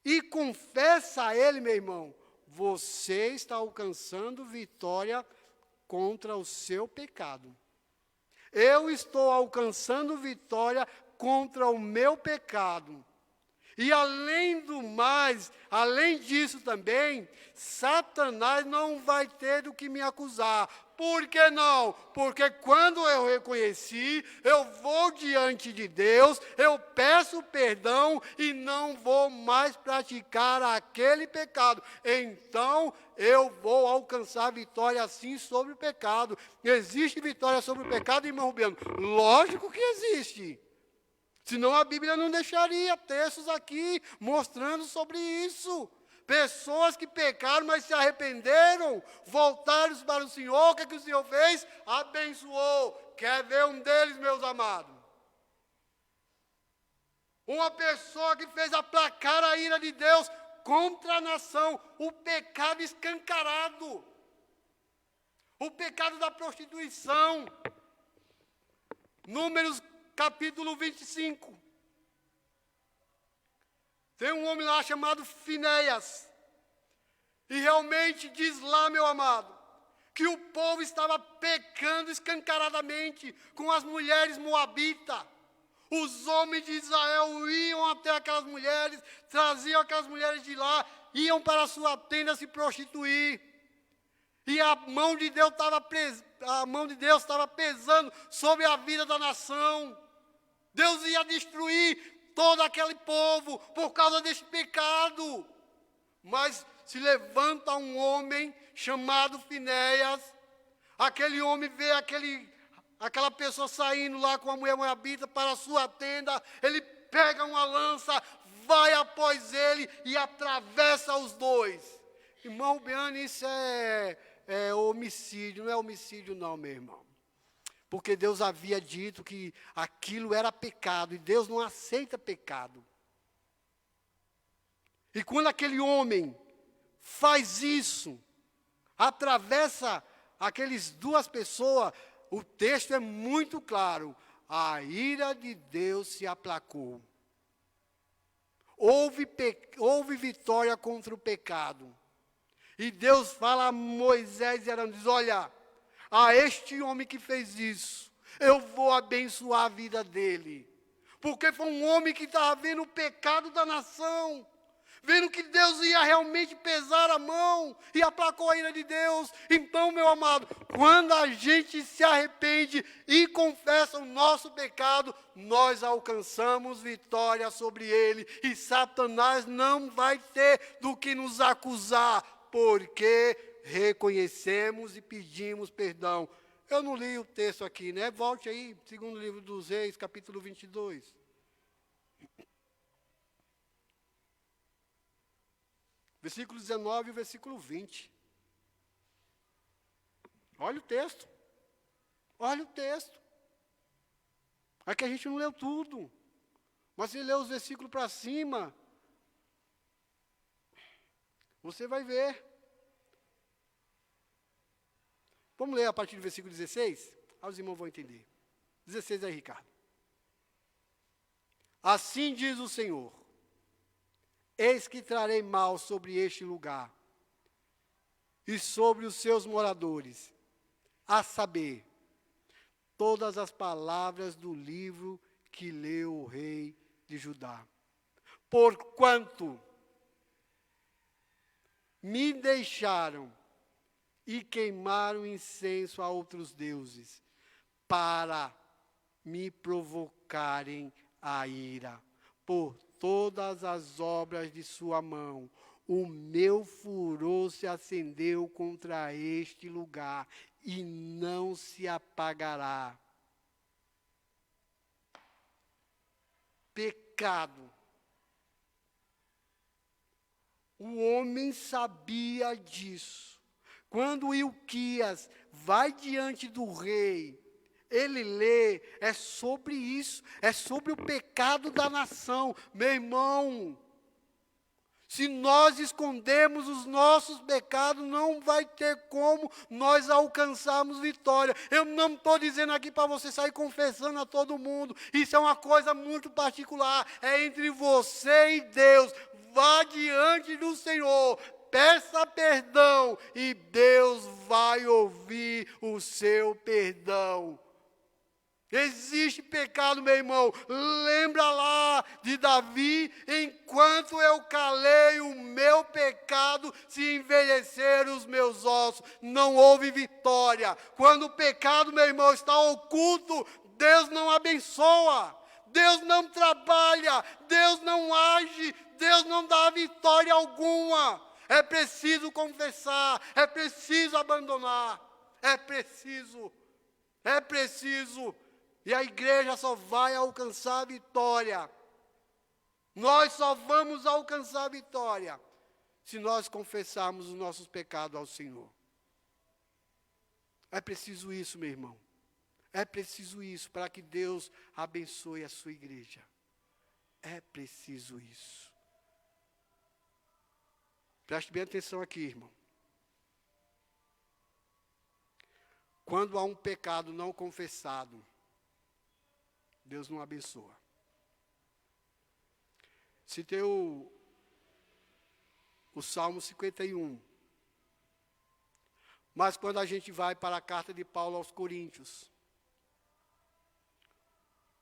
A: e confessa a Ele, meu irmão, você está alcançando vitória contra o seu pecado. Eu estou alcançando vitória contra o meu pecado. E além do mais, além disso também, Satanás não vai ter do que me acusar. Por que não? Porque quando eu reconheci, eu vou diante de Deus, eu peço perdão e não vou mais praticar aquele pecado. Então, eu vou alcançar vitória sim sobre o pecado. Existe vitória sobre o pecado, irmão Rubiano? Lógico que existe. Senão a Bíblia não deixaria textos aqui mostrando sobre isso. Pessoas que pecaram, mas se arrependeram, voltaram para o Senhor. O que, que o Senhor fez? Abençoou. Quer ver um deles, meus amados? Uma pessoa que fez aplacar a ira de Deus contra a nação. O pecado escancarado. O pecado da prostituição. Números capítulo 25. Tem um homem lá chamado Finéias. E realmente diz lá, meu amado, que o povo estava pecando escancaradamente com as mulheres moabitas. Os homens de Israel iam até aquelas mulheres, traziam aquelas mulheres de lá, iam para a sua tenda se prostituir. E a mão de Deus estava pesando sobre a vida da nação. Deus ia destruir todo aquele povo por causa desse pecado. Mas se levanta um homem chamado Finéias. Aquele homem vê aquela pessoa saindo lá com a mulher moabita para a sua tenda. Ele pega uma lança, vai após ele e atravessa os dois. Irmão Biane, isso é homicídio. Não é homicídio não, meu irmão. Porque Deus havia dito que aquilo era pecado, e Deus não aceita pecado. E quando aquele homem faz isso, atravessa aqueles duas pessoas, o texto é muito claro. A ira de Deus se aplacou. Houve vitória contra o pecado. E Deus fala a Moisés e Arão, diz, olha, a este homem que fez isso, eu vou abençoar a vida dele. Porque foi um homem que estava vendo o pecado da nação, vendo que Deus ia realmente pesar a mão, e aplacou a ira de Deus. Então, meu amado, quando a gente se arrepende e confessa o nosso pecado, nós alcançamos vitória sobre ele, e Satanás não vai ter do que nos acusar, porque reconhecemos e pedimos perdão. Eu não li o texto aqui, né? Volte aí, segundo livro dos Reis, capítulo 22. Versículo 19 e versículo 20. Olha o texto. Olha o texto. Aqui a gente não leu tudo. Mas se ler os versículos para cima, você vai ver. Vamos ler a partir do versículo 16? Aí os irmãos vão entender. 16 aí, Ricardo. Assim diz o Senhor, eis que trarei mal sobre este lugar e sobre os seus moradores, a saber, todas as palavras do livro que leu o rei de Judá. Porquanto me deixaram e queimaram incenso a outros deuses, para me provocarem a ira. Por todas as obras de sua mão, o meu furor se acendeu contra este lugar, e não se apagará. Pecado. O homem sabia disso. Quando Ilquias vai diante do rei, ele lê, é sobre isso, é sobre o pecado da nação. Meu irmão, se nós escondermos os nossos pecados, não vai ter como nós alcançarmos vitória. Eu não estou dizendo aqui para você sair confessando a todo mundo. Isso é uma coisa muito particular. É entre você e Deus. Vá diante do Senhor. Peça perdão e Deus vai ouvir o seu perdão. Existe pecado, meu irmão. Lembra lá de Davi, enquanto eu calei o meu pecado, se envelheceram os meus ossos. Não houve vitória. Quando o pecado, meu irmão, está oculto, Deus não abençoa. Deus não trabalha. Deus não age. Deus não dá vitória alguma. É preciso confessar. É preciso abandonar. É preciso. E a igreja só vai alcançar a vitória. Nós só vamos alcançar a vitória se nós confessarmos os nossos pecados ao Senhor. É preciso isso, meu irmão. É preciso isso para que Deus abençoe a sua igreja. É preciso isso. Preste bem atenção aqui, irmão. Quando há um pecado não confessado, Deus não abençoa. Citei o Salmo 51. Mas quando a gente vai para a carta de Paulo aos Coríntios,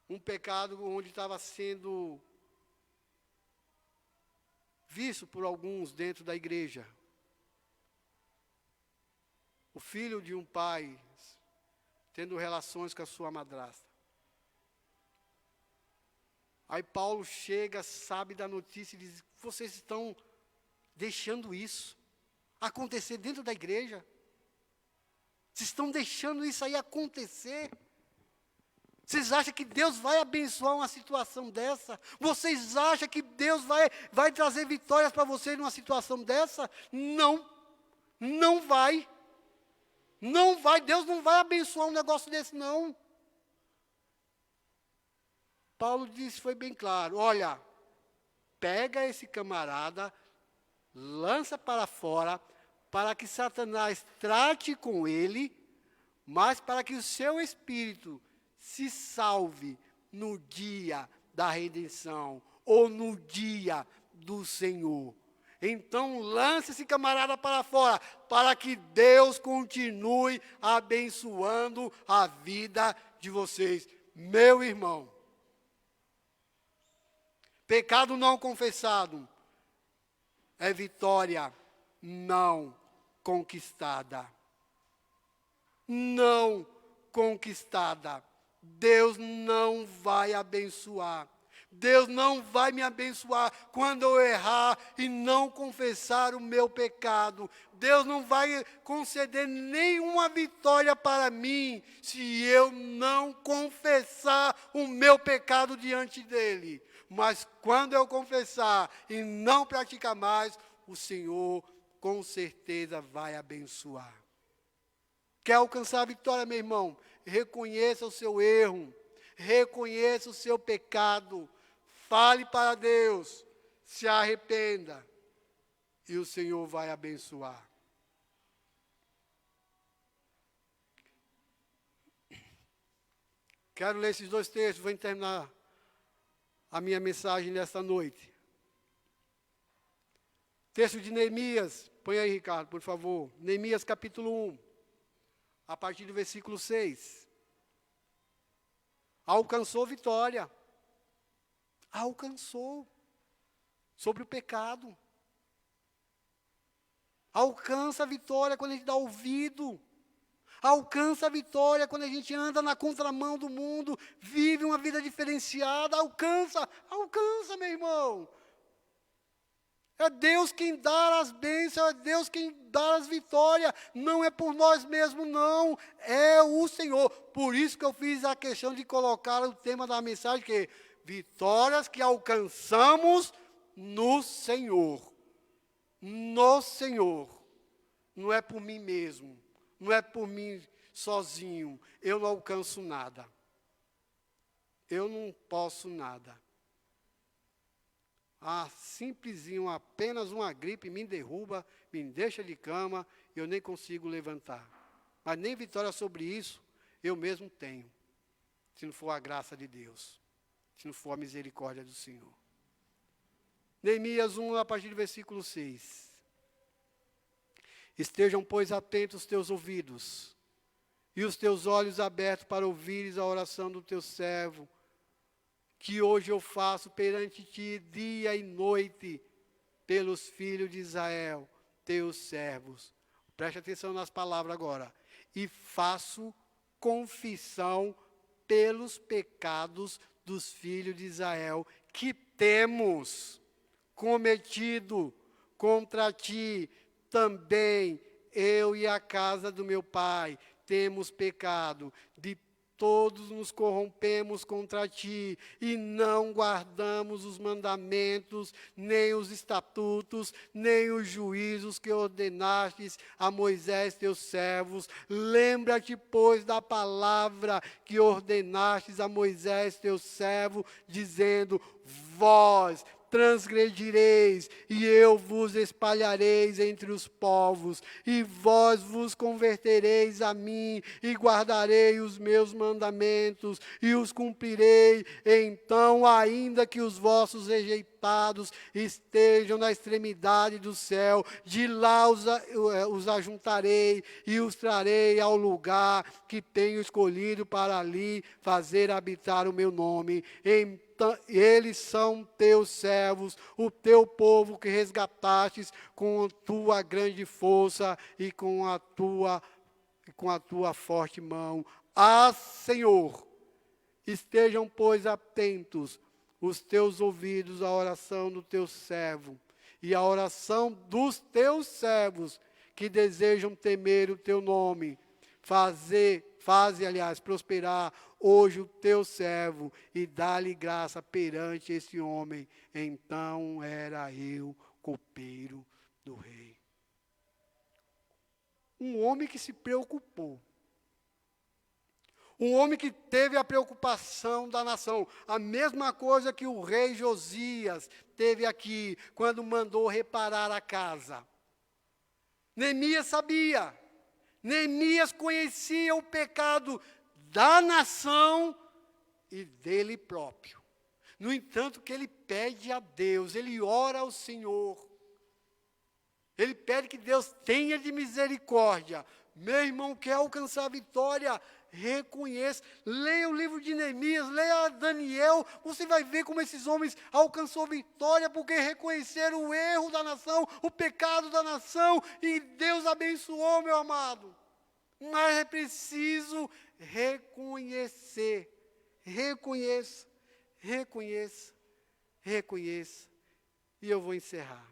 A: um pecado onde estava sendo visto por alguns dentro da igreja. O filho de um pai tendo relações com a sua madrasta. Aí Paulo chega, sabe da notícia e diz: vocês estão deixando isso acontecer dentro da igreja? Vocês estão deixando isso aí acontecer? Vocês acham que Deus vai abençoar uma situação dessa? Vocês acham que Deus vai trazer vitórias para vocês numa situação dessa? Não, não vai. Não vai, Deus não vai abençoar um negócio desse, não. Paulo disse, foi bem claro, olha, pega esse camarada, lança para fora, para que Satanás trate com ele, mas para que o seu espírito se salve no dia da redenção, ou no dia do Senhor. Então lance esse camarada para fora, para que Deus continue abençoando a vida de vocês. Meu irmão, pecado não confessado é vitória não conquistada. Não conquistada. Deus não vai abençoar. Deus não vai me abençoar quando eu errar e não confessar o meu pecado. Deus não vai conceder nenhuma vitória para mim se eu não confessar o meu pecado diante dele. Mas quando eu confessar e não praticar mais, o Senhor com certeza vai abençoar. Quer alcançar a vitória, meu irmão? Reconheça o seu erro, reconheça o seu pecado, fale para Deus, se arrependa e o Senhor vai abençoar. Quero ler esses dois textos, vou terminar a minha mensagem nesta noite. Texto de Neemias, põe aí, Ricardo, por favor. Neemias capítulo 1, a partir do versículo 6. Alcançou vitória. Alcançou sobre o pecado. Alcança a vitória quando a gente dá ouvido. Alcança a vitória quando a gente anda na contramão do mundo, vive uma vida diferenciada. Alcança, meu irmão. É Deus quem dá as bênçãos, é Deus quem dá as vitórias. Não é por nós mesmos, não. É o Senhor. Por isso que eu fiz a questão de colocar o tema da mensagem, que é vitórias que alcançamos no Senhor. No Senhor. não é por mim mesmo, não é por mim sozinho, eu não alcanço nada. Eu não posso nada. Simplesinho, apenas uma gripe me derruba, me deixa de cama, eu nem consigo levantar. Mas nem vitória sobre isso eu mesmo tenho, se não for a graça de Deus, se não for a misericórdia do Senhor. Neemias 1, a partir do versículo 6. Estejam, pois, atentos os teus ouvidos e os teus olhos abertos para ouvires a oração do teu servo, que hoje eu faço perante ti dia e noite, pelos filhos de Israel, teus servos. Preste atenção nas palavras agora. E faço confissão pelos pecados dos filhos de Israel, que temos cometido contra ti. Também eu e a casa do meu pai temos pecado, de todos nos corrompemos contra ti, e não guardamos os mandamentos, nem os estatutos, nem os juízos que ordenastes a Moisés, teus servos. Lembra-te, pois, da palavra que ordenastes a Moisés, teu servo, dizendo: vós transgredireis, e eu vos espalhareis entre os povos, e vós vos convertereis a mim, e guardarei os meus mandamentos, e os cumprirei. Então, ainda que os vossos rejeitados estejam na extremidade do céu, de lá os ajuntarei, e os trarei ao lugar que tenho escolhido para ali fazer habitar o meu nome. Eles são teus servos, o teu povo que resgatastes com a tua grande força e com a tua forte mão. Senhor, estejam, pois, atentos os teus ouvidos à oração do teu servo e à oração dos teus servos que desejam temer o teu nome. Faze, prosperar hoje o teu servo, e dá-lhe graça perante esse homem. Então era eu copeiro do rei. Um homem que se preocupou. Um homem que teve a preocupação da nação. A mesma coisa que o rei Josias teve aqui, quando mandou reparar a casa. Neemias sabia. Neemias conhecia o pecado da nação e dele próprio. No entanto, que ele pede a Deus, ele ora ao Senhor. Ele pede que Deus tenha de misericórdia. Meu irmão, quer alcançar a vitória? Reconheça. Leia o livro de Neemias, leia Daniel. Você vai ver como esses homens alcançou vitória, porque reconheceram o erro da nação, o pecado da nação, e Deus abençoou, meu amado. Mas é preciso reconhecer. Reconheça. E eu vou encerrar.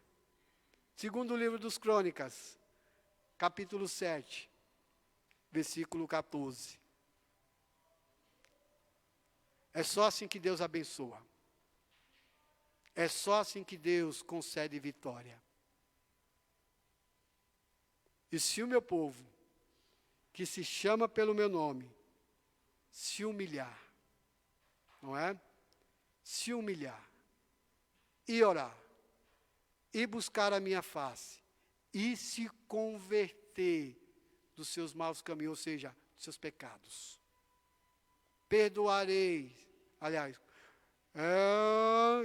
A: Segundo livro dos Crônicas, capítulo 7, versículo 14. É só assim que Deus abençoa. É só assim que Deus concede vitória. E se o meu povo, que se chama pelo meu nome, se humilhar, não é? Se humilhar, e orar, e buscar a minha face, e se converter dos seus maus caminhos, ou seja, dos seus pecados. Perdoarei,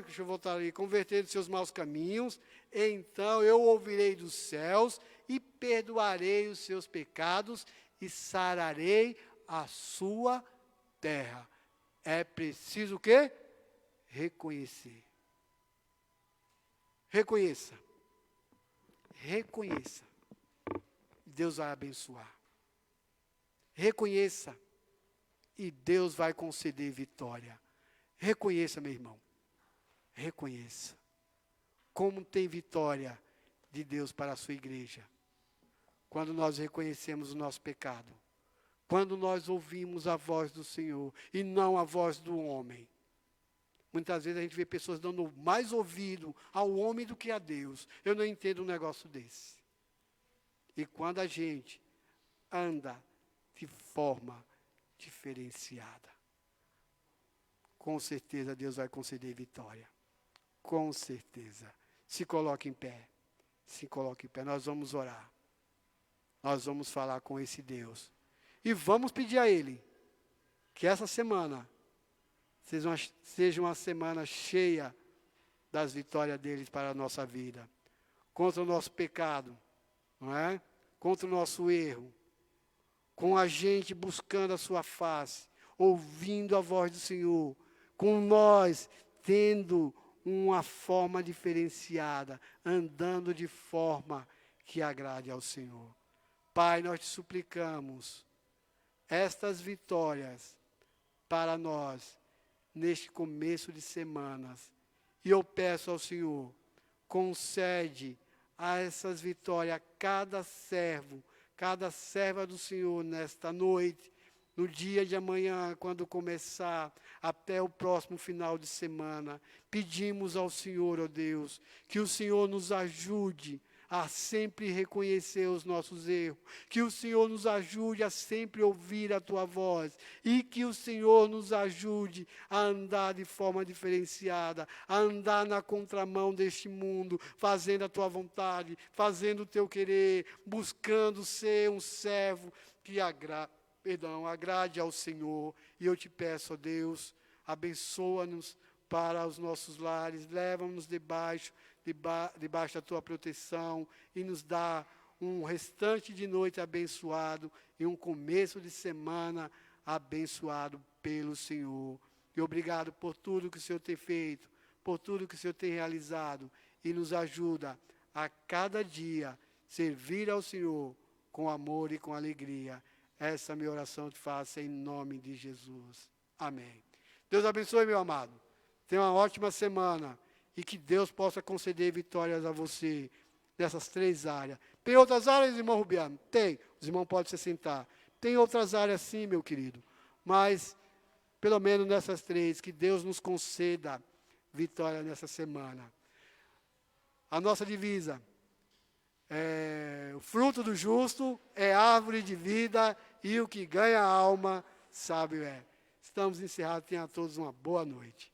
A: deixa eu voltar ali, converter dos seus maus caminhos, então eu ouvirei dos céus, e perdoarei os seus pecados, e sararei a sua terra. É preciso o quê? Reconhecer. Reconheça. Deus vai abençoar. Reconheça. E Deus vai conceder vitória. Reconheça, meu irmão. Reconheça. Como tem vitória de Deus para a sua igreja. Quando nós reconhecemos o nosso pecado. Quando nós ouvimos a voz do Senhor e não a voz do homem. Muitas vezes a gente vê pessoas dando mais ouvido ao homem do que a Deus. Eu não entendo um negócio desse. e quando a gente anda de forma diferenciada, com certeza Deus vai conceder vitória. Com certeza. Se coloque em pé. Se coloque em pé. Nós vamos orar. Nós vamos falar com esse Deus. E vamos pedir a Ele que essa semana seja uma semana cheia das vitórias deles para a nossa vida. Contra o nosso pecado, não é? Contra o nosso erro. Com a gente buscando a sua face, ouvindo a voz do Senhor. Com nós tendo uma forma diferenciada, andando de forma que agrade ao Senhor. Pai, nós te suplicamos estas vitórias para nós neste começo de semanas. E eu peço ao Senhor, concede a essas vitórias a cada servo, cada serva do Senhor nesta noite, no dia de amanhã, quando começar, até o próximo final de semana. Pedimos ao Senhor, ó Deus, que o Senhor nos ajude a sempre reconhecer os nossos erros, que o Senhor nos ajude a sempre ouvir a Tua voz, e que o Senhor nos ajude a andar de forma diferenciada, a andar na contramão deste mundo, fazendo a Tua vontade, fazendo o Teu querer, buscando ser um servo que agrade ao Senhor. E eu te peço, ó Deus, abençoa-nos para os nossos lares, leva-nos debaixo da Tua proteção e nos dá um restante de noite abençoado e um começo de semana abençoado pelo Senhor. E obrigado por tudo que o Senhor tem feito, por tudo que o Senhor tem realizado, e nos ajuda a cada dia servir ao Senhor com amor e com alegria. Essa é a minha oração te faço em nome de Jesus. Amém. Deus abençoe, meu amado. Tenha uma ótima semana. E que Deus possa conceder vitórias a você nessas 3 áreas. Tem outras áreas, irmão Rubiano? Tem. Os irmãos podem se sentar. Tem outras áreas sim, meu querido. Mas, pelo menos nessas 3, que Deus nos conceda vitória nessa semana. A nossa divisa. O fruto do justo é árvore de vida, e o que ganha a alma, sábio é. Estamos encerrados. Tenham a todos uma boa noite.